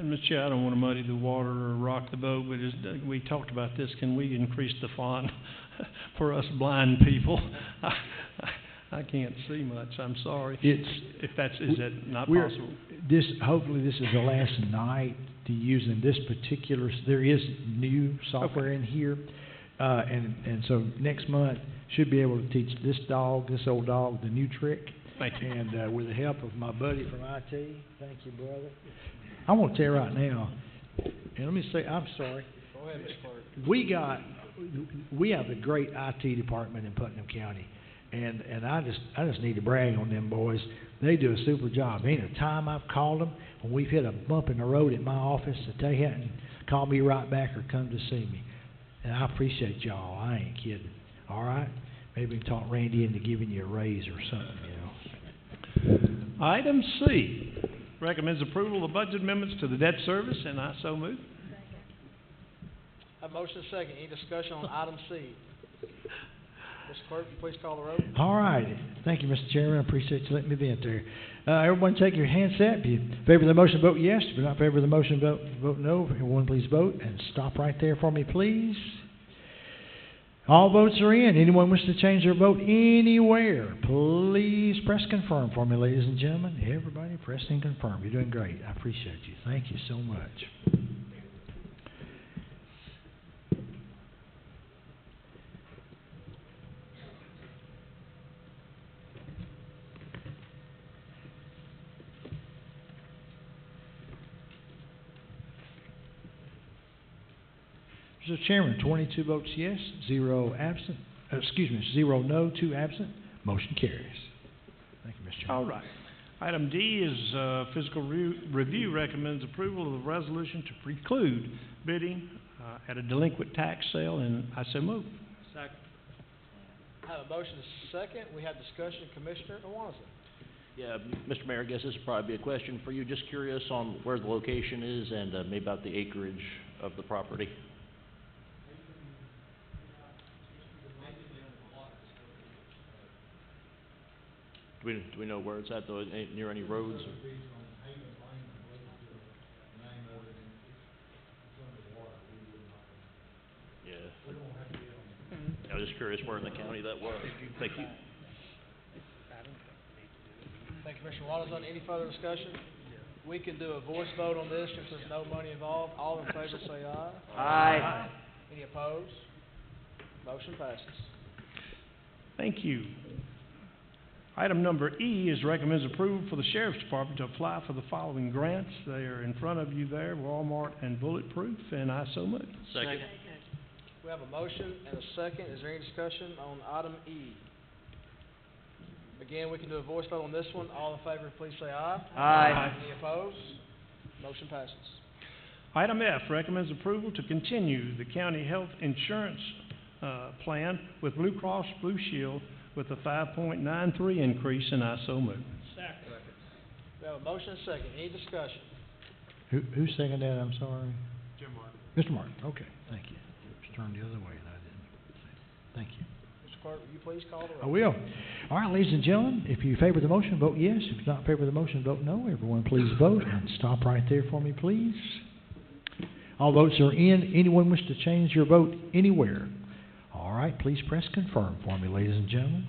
Mr. Chair, I don't want to muddy the water or rock the boat, but we talked about this. Can we increase the font for us blind people? I can't see much. I'm sorry. Is that not possible?
Hopefully this is the last night to using this particular. There is new software in here, and so next month should be able to teach this old dog, the new trick.
Thank you.
And with the help of my buddy from IT, thank you, brother. I want to tell you right now, and let me say, I'm sorry.
Go ahead, Mr. Clerk.
We have a great IT department in Putnam County, and I just need to brag on them boys. They do a super job. Any time I've called them when we've hit a bump in the road at my office, that they hadn't called me right back or come to see me, and I appreciate y'all. I ain't kidding. All right, maybe we can talk Randy into giving you a raise or something.
Item C, recommends approval of budget amendments to the debt service, and I so move.
A motion and a second. Any discussion on item C? Mr. Clerk, please call the roll.
All right. Thank you, Mr. Chairman. I appreciate you letting me vent there. Everyone take your handset. If you're in favor of the motion, vote yes. If you're not in favor of the motion, vote no. Everyone please vote and stop right there for me, please. All votes are in. Anyone wish to change their vote anywhere, please press confirm for me, ladies and gentlemen. Everybody pressing confirm. You're doing great. I appreciate you. Thank you so much. Mr. Chairman, 22 votes yes, 0 absent. 0 no, 2 absent. Motion carries. Thank you, Mr. Chairman.
All right. Item D is fiscal review recommends approval of the resolution to preclude bidding at a delinquent tax sale, and I so move.
Second. I have a motion and a second. We have discussion. Commissioner Awanza.
Yeah, Mr. Mayor, I guess this would probably be a question for you. Just curious on where the location is and maybe about the acreage of the property. Do we know where it's at, though? Near any roads? Yeah. I was just curious where in the county that was. Thank you.
Thank you, Commissioner Wallace. Any further discussion? We can do a voice vote on this since there's no money involved. All in favor say aye.
Aye.
Any opposed? Motion passes.
Thank you. Item number E is recommends approval for the Sheriff's Department to apply for the following grants. They are in front of you there, Walmart and Bulletproof, and I so move.
Second.
We have a motion and a second. Is there any discussion on item E? Again, we can do a voice vote on this one. All in favor, please say aye.
Aye.
Any opposed? Motion passes.
Item F recommends approval to continue the county health insurance plan with Blue Cross Blue Shield with a 5.93 increase, and I so move.
Second. We have a motion and a second. Any discussion?
Who seconded that, I'm sorry?
Jim Martin.
Mr. Martin, okay, thank you. It was turned the other way and I didn't. Thank you.
Mr. Clerk, will you please call the roll?
I will. All right, ladies and gentlemen, if you favor the motion, vote yes. If you're not in favor of the motion, vote no. Everyone, please vote, and stop right there for me, please. All votes are in. Anyone wish to change your vote anywhere? All right, please press confirm for me, ladies and gentlemen.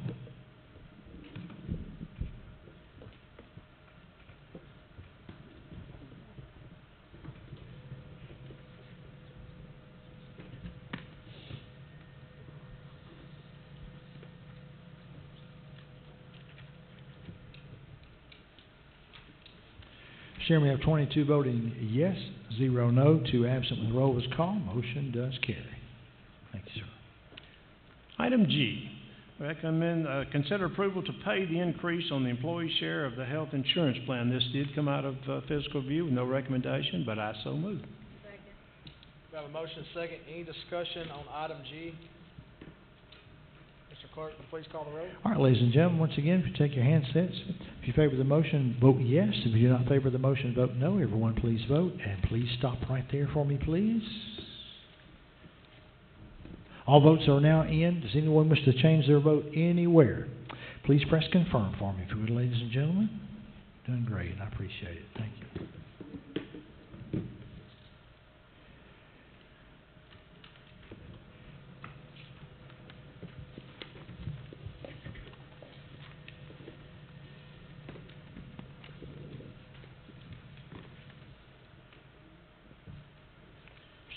Chairman, we have 22 voting yes, 0 no, 2 absent when the roll was called. Motion does carry. Thank you, sir.
Item G, recommend, consider approval to pay the increase on the employee share of the health insurance plan. This did come out of fiscal review with no recommendation, but I so move.
We have a motion and a second. Any discussion on item G? Mr. Clerk, please call the roll.
All right, ladies and gentlemen, once again, if you take your handsets, if you favor the motion, vote yes. If you do not favor the motion, vote no. Everyone, please vote, and please stop right there for me, please. All votes are now in. Does anyone wish to change their vote anywhere? Please press confirm for me, if you would, ladies and gentlemen. Doing great. I appreciate it. Thank you.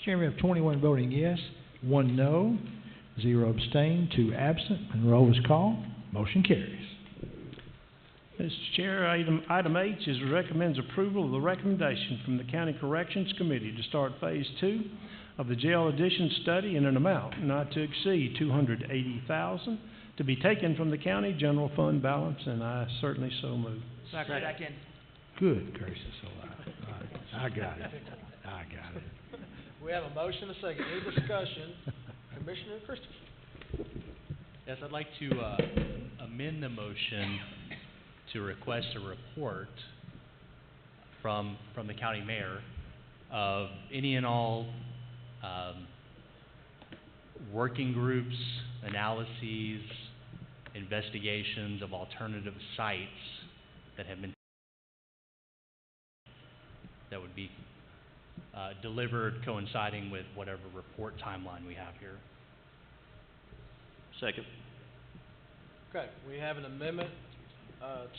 Mr. Chairman, we have 21 voting yes, 1 no, 0 abstain, 2 absent, and the roll is called. Motion carries.
Mr. Chair, item H is recommends approval of the recommendation from the County Corrections Committee to start Phase 2 of the jail addition study in an amount not to exceed $280,000 to be taken from the county general fund balance, and I certainly so move.
Second.
Good gracious alive. I got it. I got it.
We have a motion and a second. Any discussion? Commissioner Christopher.
Yes, I'd like to amend the motion to request a report from the county mayor of any and all working groups, analyses, investigations of alternative sites that have been that would be delivered coinciding with whatever report timeline we have here.
Second.
Okay, we have an amendment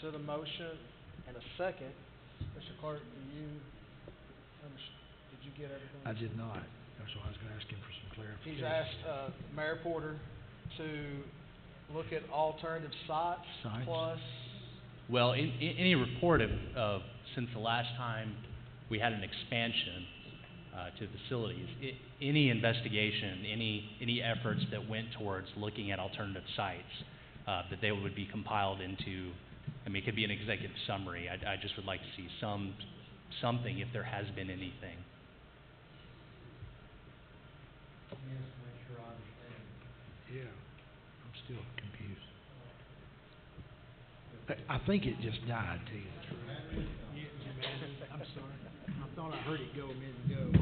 to the motion and a second. Mr. Clerk, did you get everything?
I did not. That's why I was going to ask him for some clarification.
He's asked Mayor Porter to look at alternative sites plus...
Well, in any report of since the last time we had an expansion to facilities, any investigation, any efforts that went towards looking at alternative sites, that they would be compiled into, I mean, it could be an executive summary. I just would like to see something if there has been anything.
Make sure I understand. Yeah, I'm still confused. I think it just died, to you. I'm sorry. I thought I heard it go a minute ago. The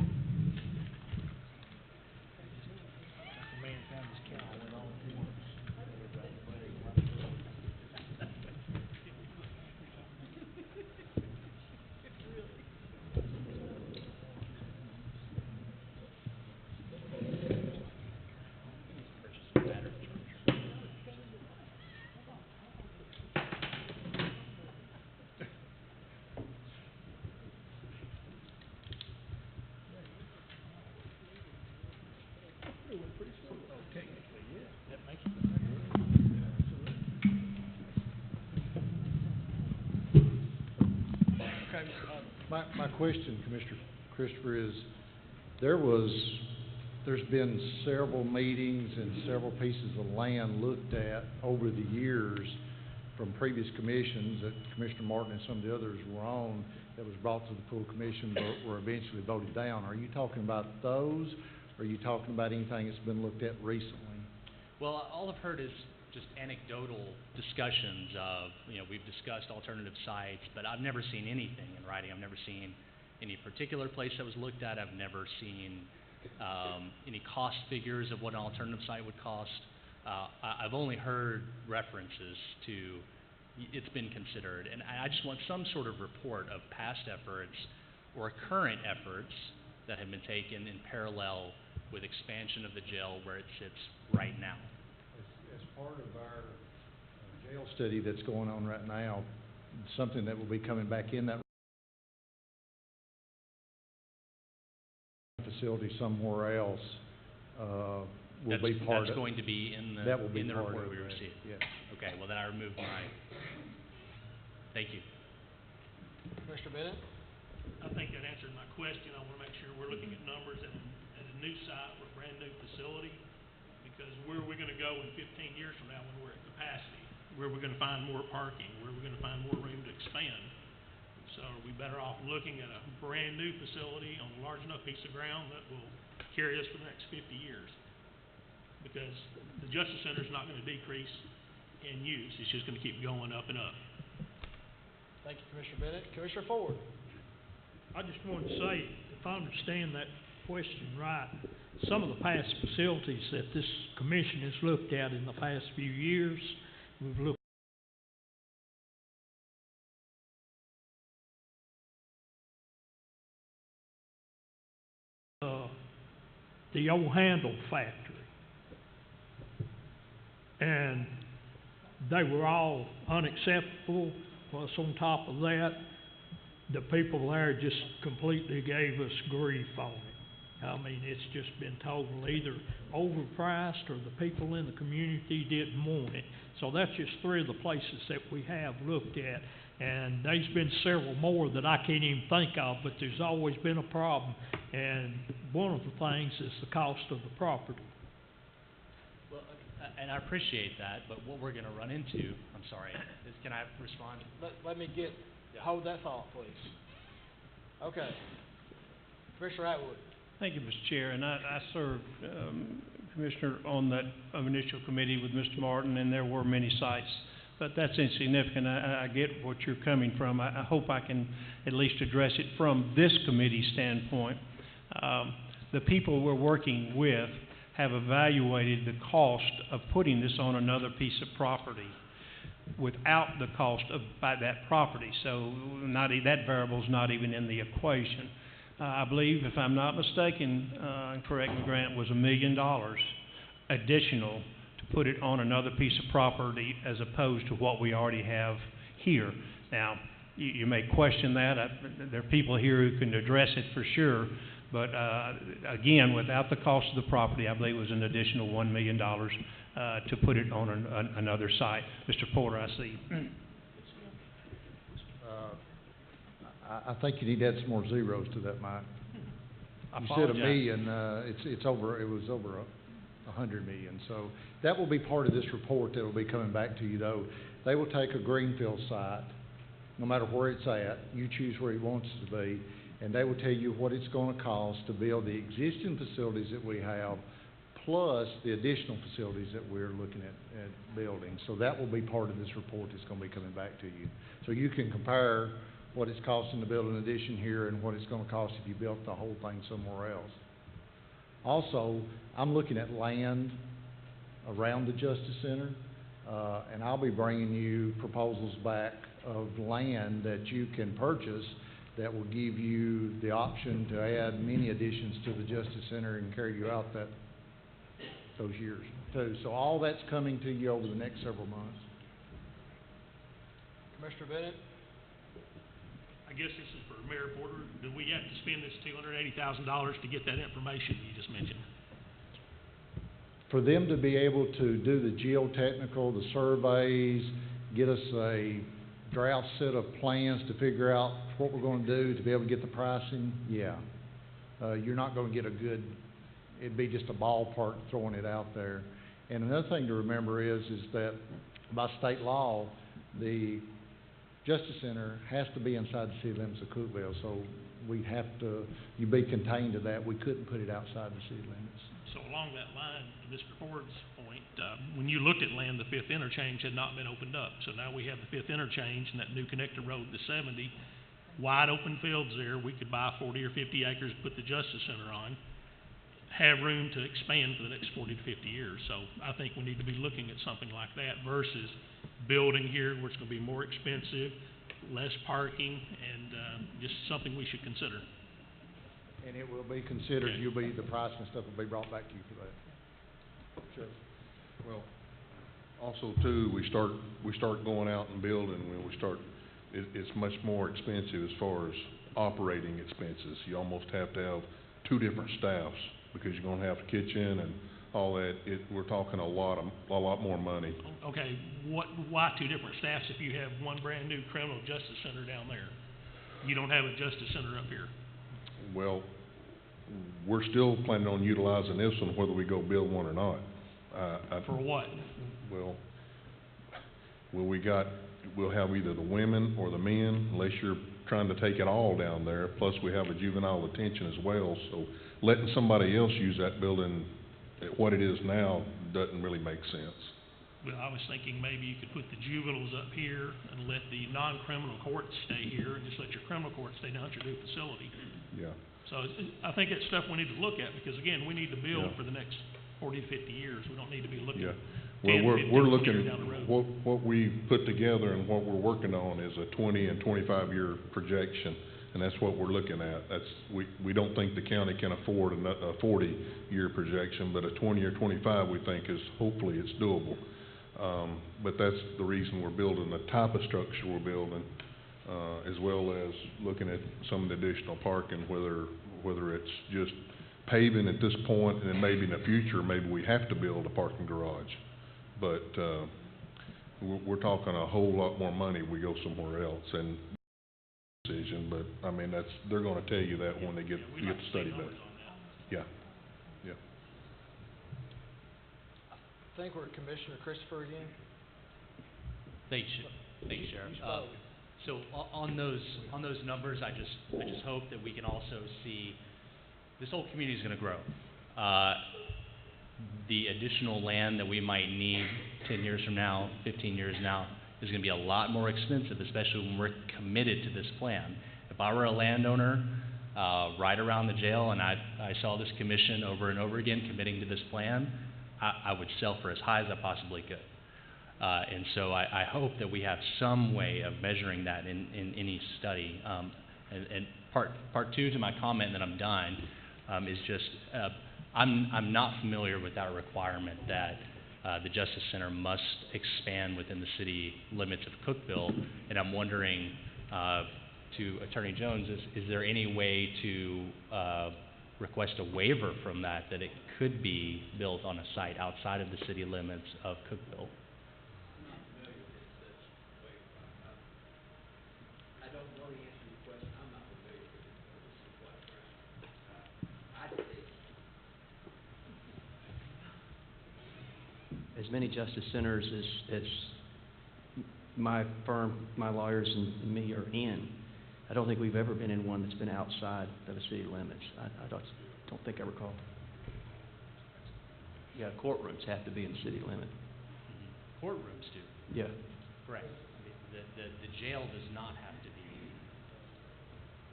man found his cow and went on at once.
My question, Commissioner Christopher, is there's been several meetings and several pieces of land looked at over the years from previous commissions that Commissioner Martin and some of the others were on that was brought to the full commission but were eventually voted down. Are you talking about those, or are you talking about anything that's been looked at recently?
Well, all I've heard is just anecdotal discussions of, we've discussed alternative sites, but I've never seen anything in writing. I've never seen any particular place that was looked at. I've never seen any cost figures of what an alternative site would cost. I've only heard references to it's been considered, and I just want some sort of report of past efforts or current efforts that have been taken in parallel with expansion of the jail where it sits right now.
As part of our jail study that's going on right now, something that will be coming back in that facility somewhere else will be part of.
That's going to be in the
that will be
in the
part
report
of
we
that,
received.
yes.
Okay. Well, then I remove my. Thank you.
Commissioner Bennett?
I think that answered my question. I want to make sure we're looking at numbers at a new site or a brand new facility, because where are we going to go in 15 years from now when we're at capacity? Where are we going to find more parking? Where are we going to find more room to expand? So are we better off looking at a brand new facility on a large enough piece of ground that will carry us for the next 50 years? Because the Justice Center is not going to decrease in use. It's just going to keep going up and up.
Thank you, Commissioner Bennett. Commissioner Ford?
I just wanted to say, if I understand that question right, some of the past facilities that this commission has looked at in the past few years, we've looked the old handle factory. And they were all unacceptable. Plus, on top of that, the people there just completely gave us grief on it. I mean, it's just been total either overpriced or the people in the community didn't want it. So that's just three of the places that we have looked at. And there's been several more that I can't even think of, but there's always been a problem. And one of the things is the cost of the property.
Well, and I appreciate that, but what we're going to run into, I'm sorry, is can I respond?
Let me hold that thought, please. Okay. Commissioner Atwood.
Thank you, Mr. Chair. And I served, Commissioner, on that initial committee with Mr. Martin, and there were many sites. But that's insignificant. I get what you're coming from. I hope I can at least address it from this committee standpoint. The people we're working with have evaluated the cost of putting this on another piece of property without the cost of that property. So that variable is not even in the equation. I believe, if I'm not mistaken, and correct me, Grant, was $1 million additional to put it on another piece of property as opposed to what we already have here. Now, you may question that. There are people here who can address it for sure. But again, without the cost of the property, I believe it was an additional $1 million to put it on another site. Mr. Porter, I see.
I think you need to add some more zeros to that, Mike. You said $1 million. It was over $100 million. So that will be part of this report that will be coming back to you, though. They will take a greenfield site, no matter where it's at. You choose where you want it to be, and they will tell you what it's going to cost to build the existing facilities that we have, plus the additional facilities that we're looking at building. So that will be part of this report that's going to be coming back to you. So you can compare what it's costing to build an addition here and what it's going to cost if you built the whole thing somewhere else. Also, I'm looking at land around the Justice Center, and I'll be bringing you proposals back of land that you can purchase that will give you the option to add many additions to the Justice Center and carry you out those years too. So all that's coming to you over the next several months.
Commissioner Bennett?
I guess this is for Mayor Porter. Do we have to spend this $280,000 to get that information you just mentioned?
For them to be able to do the geotechnical, the surveys, get us a draft set of plans to figure out what we're going to do, to be able to get the pricing, yeah. You're not going to get it'd be just a ballpark throwing it out there. And another thing to remember is that by state law, the Justice Center has to be inside the city limits of Cookeville, so you'd be contained to that. We couldn't put it outside the city limits.
So along that line, to Mr. Ford's point, when you looked at land, the fifth interchange had not been opened up. So now we have the fifth interchange and that new connector road to 70, wide open fields there. We could buy 40 or 50 acres, put the Justice Center on, have room to expand for the next 40 to 50 years. So I think we need to be looking at something like that versus building here where it's going to be more expensive, less parking, and just something we should consider.
And it will be considered,
Okay.
the price and stuff will be brought back to you for that. Sure.
Well, also too, we start going out and building, when we start, it's much more expensive as far as operating expenses. You almost have to have two different staffs, because you're gonna have a kitchen and all that. We're talking a lot more money.
Okay, why two different staffs if you have one brand new criminal justice center down there? You don't have a justice center up here.
Well, we're still planning on utilizing this one, whether we go build one or not.
For what?
Well, we'll have either the women or the men, unless you're trying to take it all down there. Plus, we have a juvenile detention as well, so letting somebody else use that building at what it is now doesn't really make sense.
Well, I was thinking maybe you could put the juveniles up here and let the non-criminal courts stay here and just let your criminal court stay down at your new facility.
Yeah.
So I think it's stuff we need to look at, because again, we need to build
Yeah.
for the next 40 to 50 years. We don't need to be looking
Yeah.
10,
Well,
15,
we're
20
looking,
years down the road.
what we put together and what we're working on is a 20 and 25-year projection, and that's what we're looking at. We don't think the county can afford a 40-year projection, but a 20 or 25 we think is, hopefully it's doable. But that's the reason we're building the type of structure we're building, as well as looking at some of the additional parking, whether it's just paving at this point, and then maybe in the future, maybe we have to build a parking garage. But, we're talking a whole lot more money if we go somewhere else, and decision, but, I mean, they're gonna tell you that when they get the study back. Yeah, yeah.
I think we're Commissioner Christopher again.
Thanks, Sheriff.
You spoke.
So on those numbers, I just hope that we can also see this whole community is going to grow. The additional land that we might need 10 years from now, 15 years now, is going to be a lot more expensive, especially when we're committed to this plan. If I were a landowner right around the jail and I saw this commission over and over again committing to this plan, I would sell for as high as I possibly could. And so I hope that we have some way of measuring that in any study. And part two to my comment, and then I'm done, is just I'm not familiar with that requirement that the Justice Center must expand within the city limits of Cookeville, and I'm wondering to Attorney Jones, is there any way to request a waiver from that it could be built on a site outside of the city limits of Cookeville?
I don't know the answer to your question. I'm not familiar with it, to be quite frank. I think
As many justice centers as my firm, my lawyers and me are in, I don't think we've ever been in one that's been outside of the city limits. I don't think I recall. Yeah, courtrooms have to be in city limit.
Courtrooms do.
Yeah.
Correct. I mean, the jail does not have to be.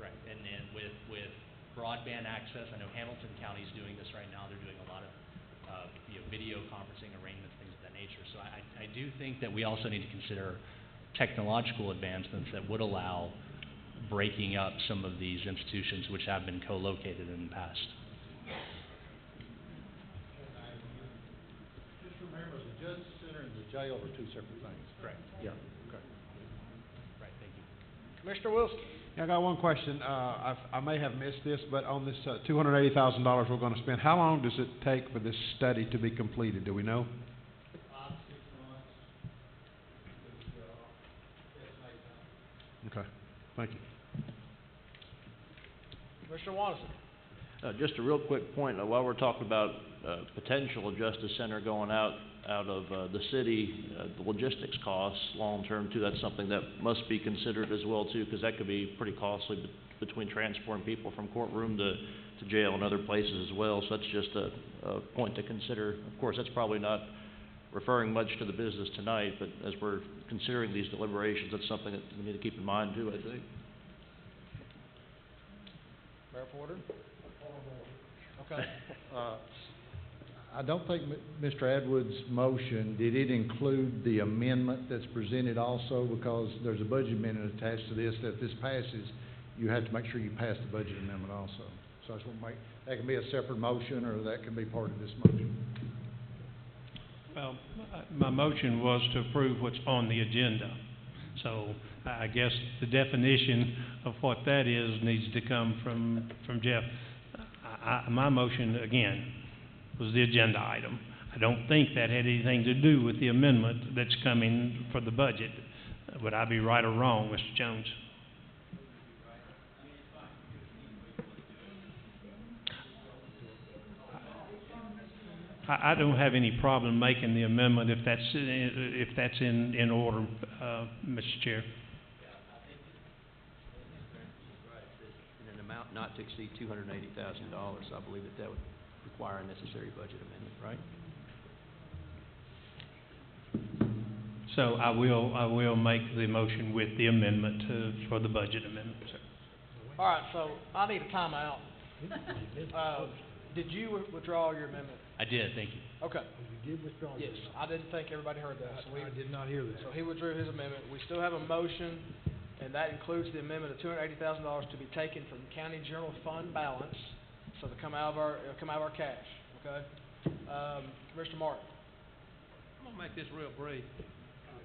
Right. And then with broadband access, I know Hamilton County is doing this right now. They're doing a lot of video conferencing arrangements, things of that nature. So I do think that we also need to consider technological advancements that would allow breaking up some of these institutions which have been co-located in the past.
Just remember, the Justice Center and the jail are two separate things.
Correct.
Yeah, okay.
Right, thank you.
Commissioner Wilson.
Yeah, I got one question. I may have missed this, but on this $280,000 we're going to spend, how long does it take for this study to be completed? Do we know?
5 to 6 months is estimate time.
Okay, thank you.
Commissioner Watson.
Just a real quick point, while we're talking about potential justice center going out of the city, the logistics costs long-term too, that's something that must be considered as well too, because that could be pretty costly between transporting people from courtroom to jail and other places as well, so that's just a point to consider. Of course, that's probably not referring much to the business tonight, but as we're considering these deliberations, that's something that we need to keep in mind too, I think.
Mayor Porter? Okay.
I don't think Mr. Atwood's motion, did it include the amendment that's presented also? Because there's a budget amendment attached to this, that if this passes, you have to make sure you pass the budget amendment also. So I just want to that can be a separate motion, or that can be part of this motion.
Well, my motion was to approve what's on the agenda. So I guess the definition of what that is needs to come from Jeff. My motion, again, was the agenda item. I don't think that had anything to do with the amendment that's coming for the budget. Would I be right or wrong, Mr. Jones? I don't have any problem making the amendment if that's in order, Mr. Chair.
In an amount not to exceed $280,000, I believe that would require a necessary budget amendment, right?
So I will make the motion with the amendment for the budget amendment, sir.
All right, so I need a timeout. Did you withdraw your amendment?
I did, thank you.
Okay.
You did withdraw
Yes, I didn't think everybody heard that. So
I did not hear that.
So he withdrew his amendment. We still have a motion, and that includes the amendment of $280,000 to be taken from county general fund balance, so to come out of our cash, okay? Mr. Martin?
I'm gonna make this real brief.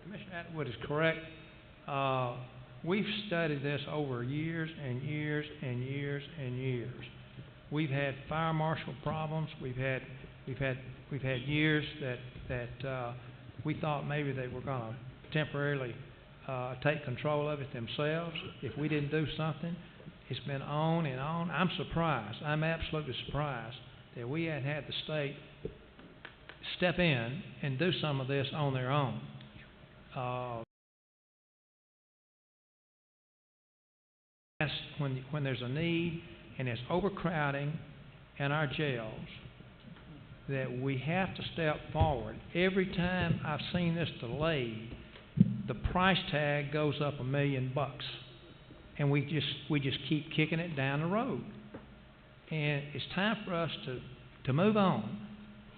Commissioner Atwood is correct. We've studied this over years and years and years and years. We've had fire marshal problems. We've had years that we thought maybe they were going to temporarily take control of it themselves if we didn't do something. It's been on and on. I'm surprised. I'm absolutely surprised that we hadn't had the state step in and do some of this on their own. When there's a need and there's overcrowding in our jails, that we have to step forward. Every time I've seen this delayed, the price tag goes up $1 million, and we just keep kicking it down the road. And it's time for us to move on.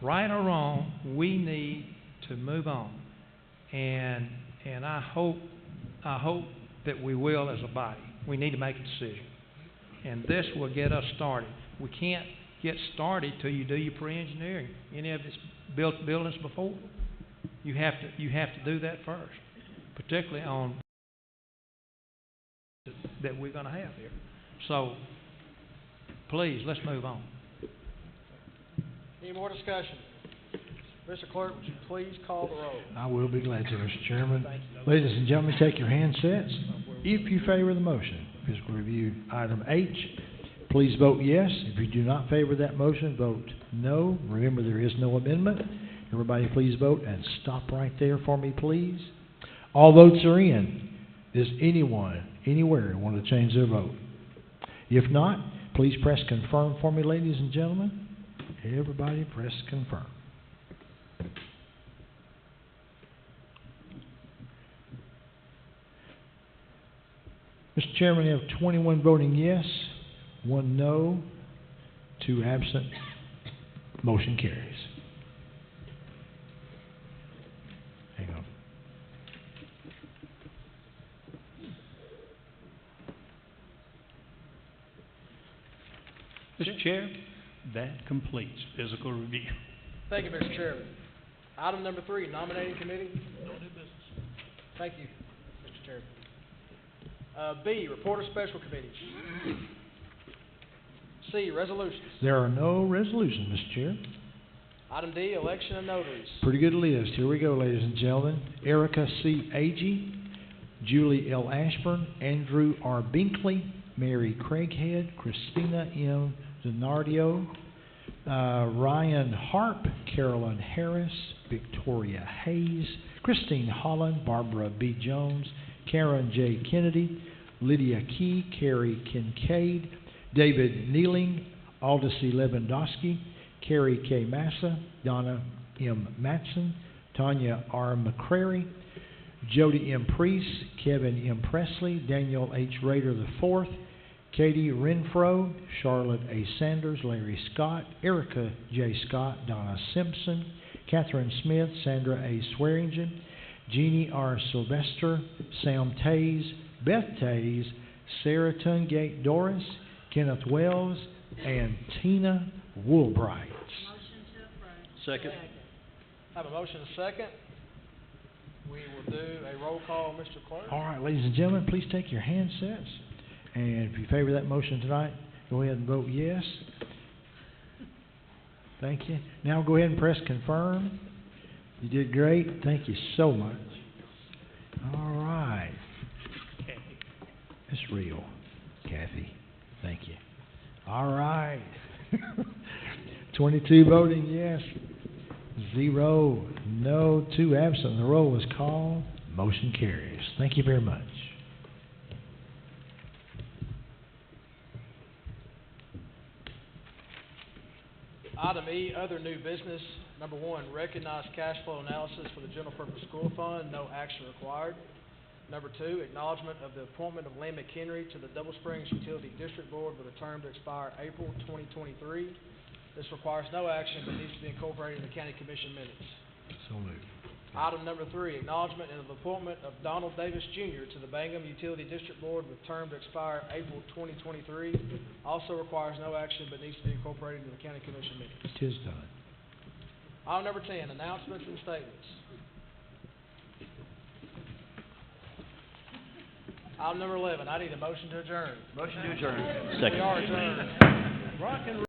Right or wrong, we need to move on. And I hope that we will as a body. We need to make a decision. And this will get us started. We can't get started till you do your pre-engineering. Any of this built buildings before. You have to do that first, particularly on that we're going to have here. So please, let's move on.
Any more discussion? Mr. Clerk, would you please call the roll?
I will be glad to, Mr. Chairman.
Thank you.
Ladies and gentlemen, take your handsets. If you favor the motion, physical review item H, please vote yes. If you do not favor that motion, vote no. Remember, there is no amendment. Everybody please vote and stop right there for me, please. All votes are in. Does anyone, anywhere, want to change their vote? If not, please press confirm for me, ladies and gentlemen. Everybody press confirm. Mr. Chairman, we have 21 voting yes, 1 no, 2 absent. Motion carries. Hang on.
Mr. Chair, that completes physical review.
Thank you, Mr. Chairman. Item number 3, nominating committee.
No new business.
Thank you, Mr. Chairman. B, report of special committees. C, resolutions.
There are no resolutions, Mr. Chair.
Item D, election of notaries.
Pretty good list. Here we go, ladies and gentlemen. Erica C. Agee, Julie L. Ashburn, Andrew R. Binkley, Mary Craighead, Christina M. Donardio, Ryan Harp, Carolyn Harris, Victoria Hayes, Christine Holland, Barbara B. Jones, Karen J. Kennedy, Lydia Key, Carrie Kincaid, David Neeling, Aldous E. Lewandowski, Carrie K. Massa, Donna M. Matson, Tanya R. McCrary, Jody M. Priest, Kevin M. Presley, Daniel H. Rader IV, Katie Renfro, Charlotte A. Sanders, Larry Scott, Erica J. Scott, Donna Simpson, Catherine Smith, Sandra A. Swearingen, Jeannie R. Sylvester, Sam Tays, Beth Tays, Sarah Tungate Doris, Kenneth Wells, and Tina Woolbright.
Second.
I have a motion and a second. We will do a roll call, Mr. Clerk.
All right, ladies and gentlemen, please take your handsets, and if you favor that motion tonight, go ahead and vote yes. Thank you. Now go ahead and press confirm. You did great. Thank you so much. All right. It's real, Kathy. Thank you. All right. 22 voting yes, 0 no, 2 absent. The roll was called. Motion carries. Thank you very much.
Item E, other new business. Number 1, recognize cash flow analysis for the general purpose school fund, no action required. Number 2, acknowledgement of the appointment of Lynn McHenry to the Double Springs Utility District Board with a term to expire April 2023. This requires no action but needs to be incorporated in the county commission minutes.
So moved.
Item number 3, acknowledgement of the appointment of Donald Davis Jr. to the Bangham Utility District Board with term to expire April 2023. Also requires no action but needs to be incorporated into the county commission minutes.
Tis done.
Item number 10, announcements and statements. Item number 11, I need a motion to adjourn.
Motion to adjourn.
Second.
We are adjourned. Rock and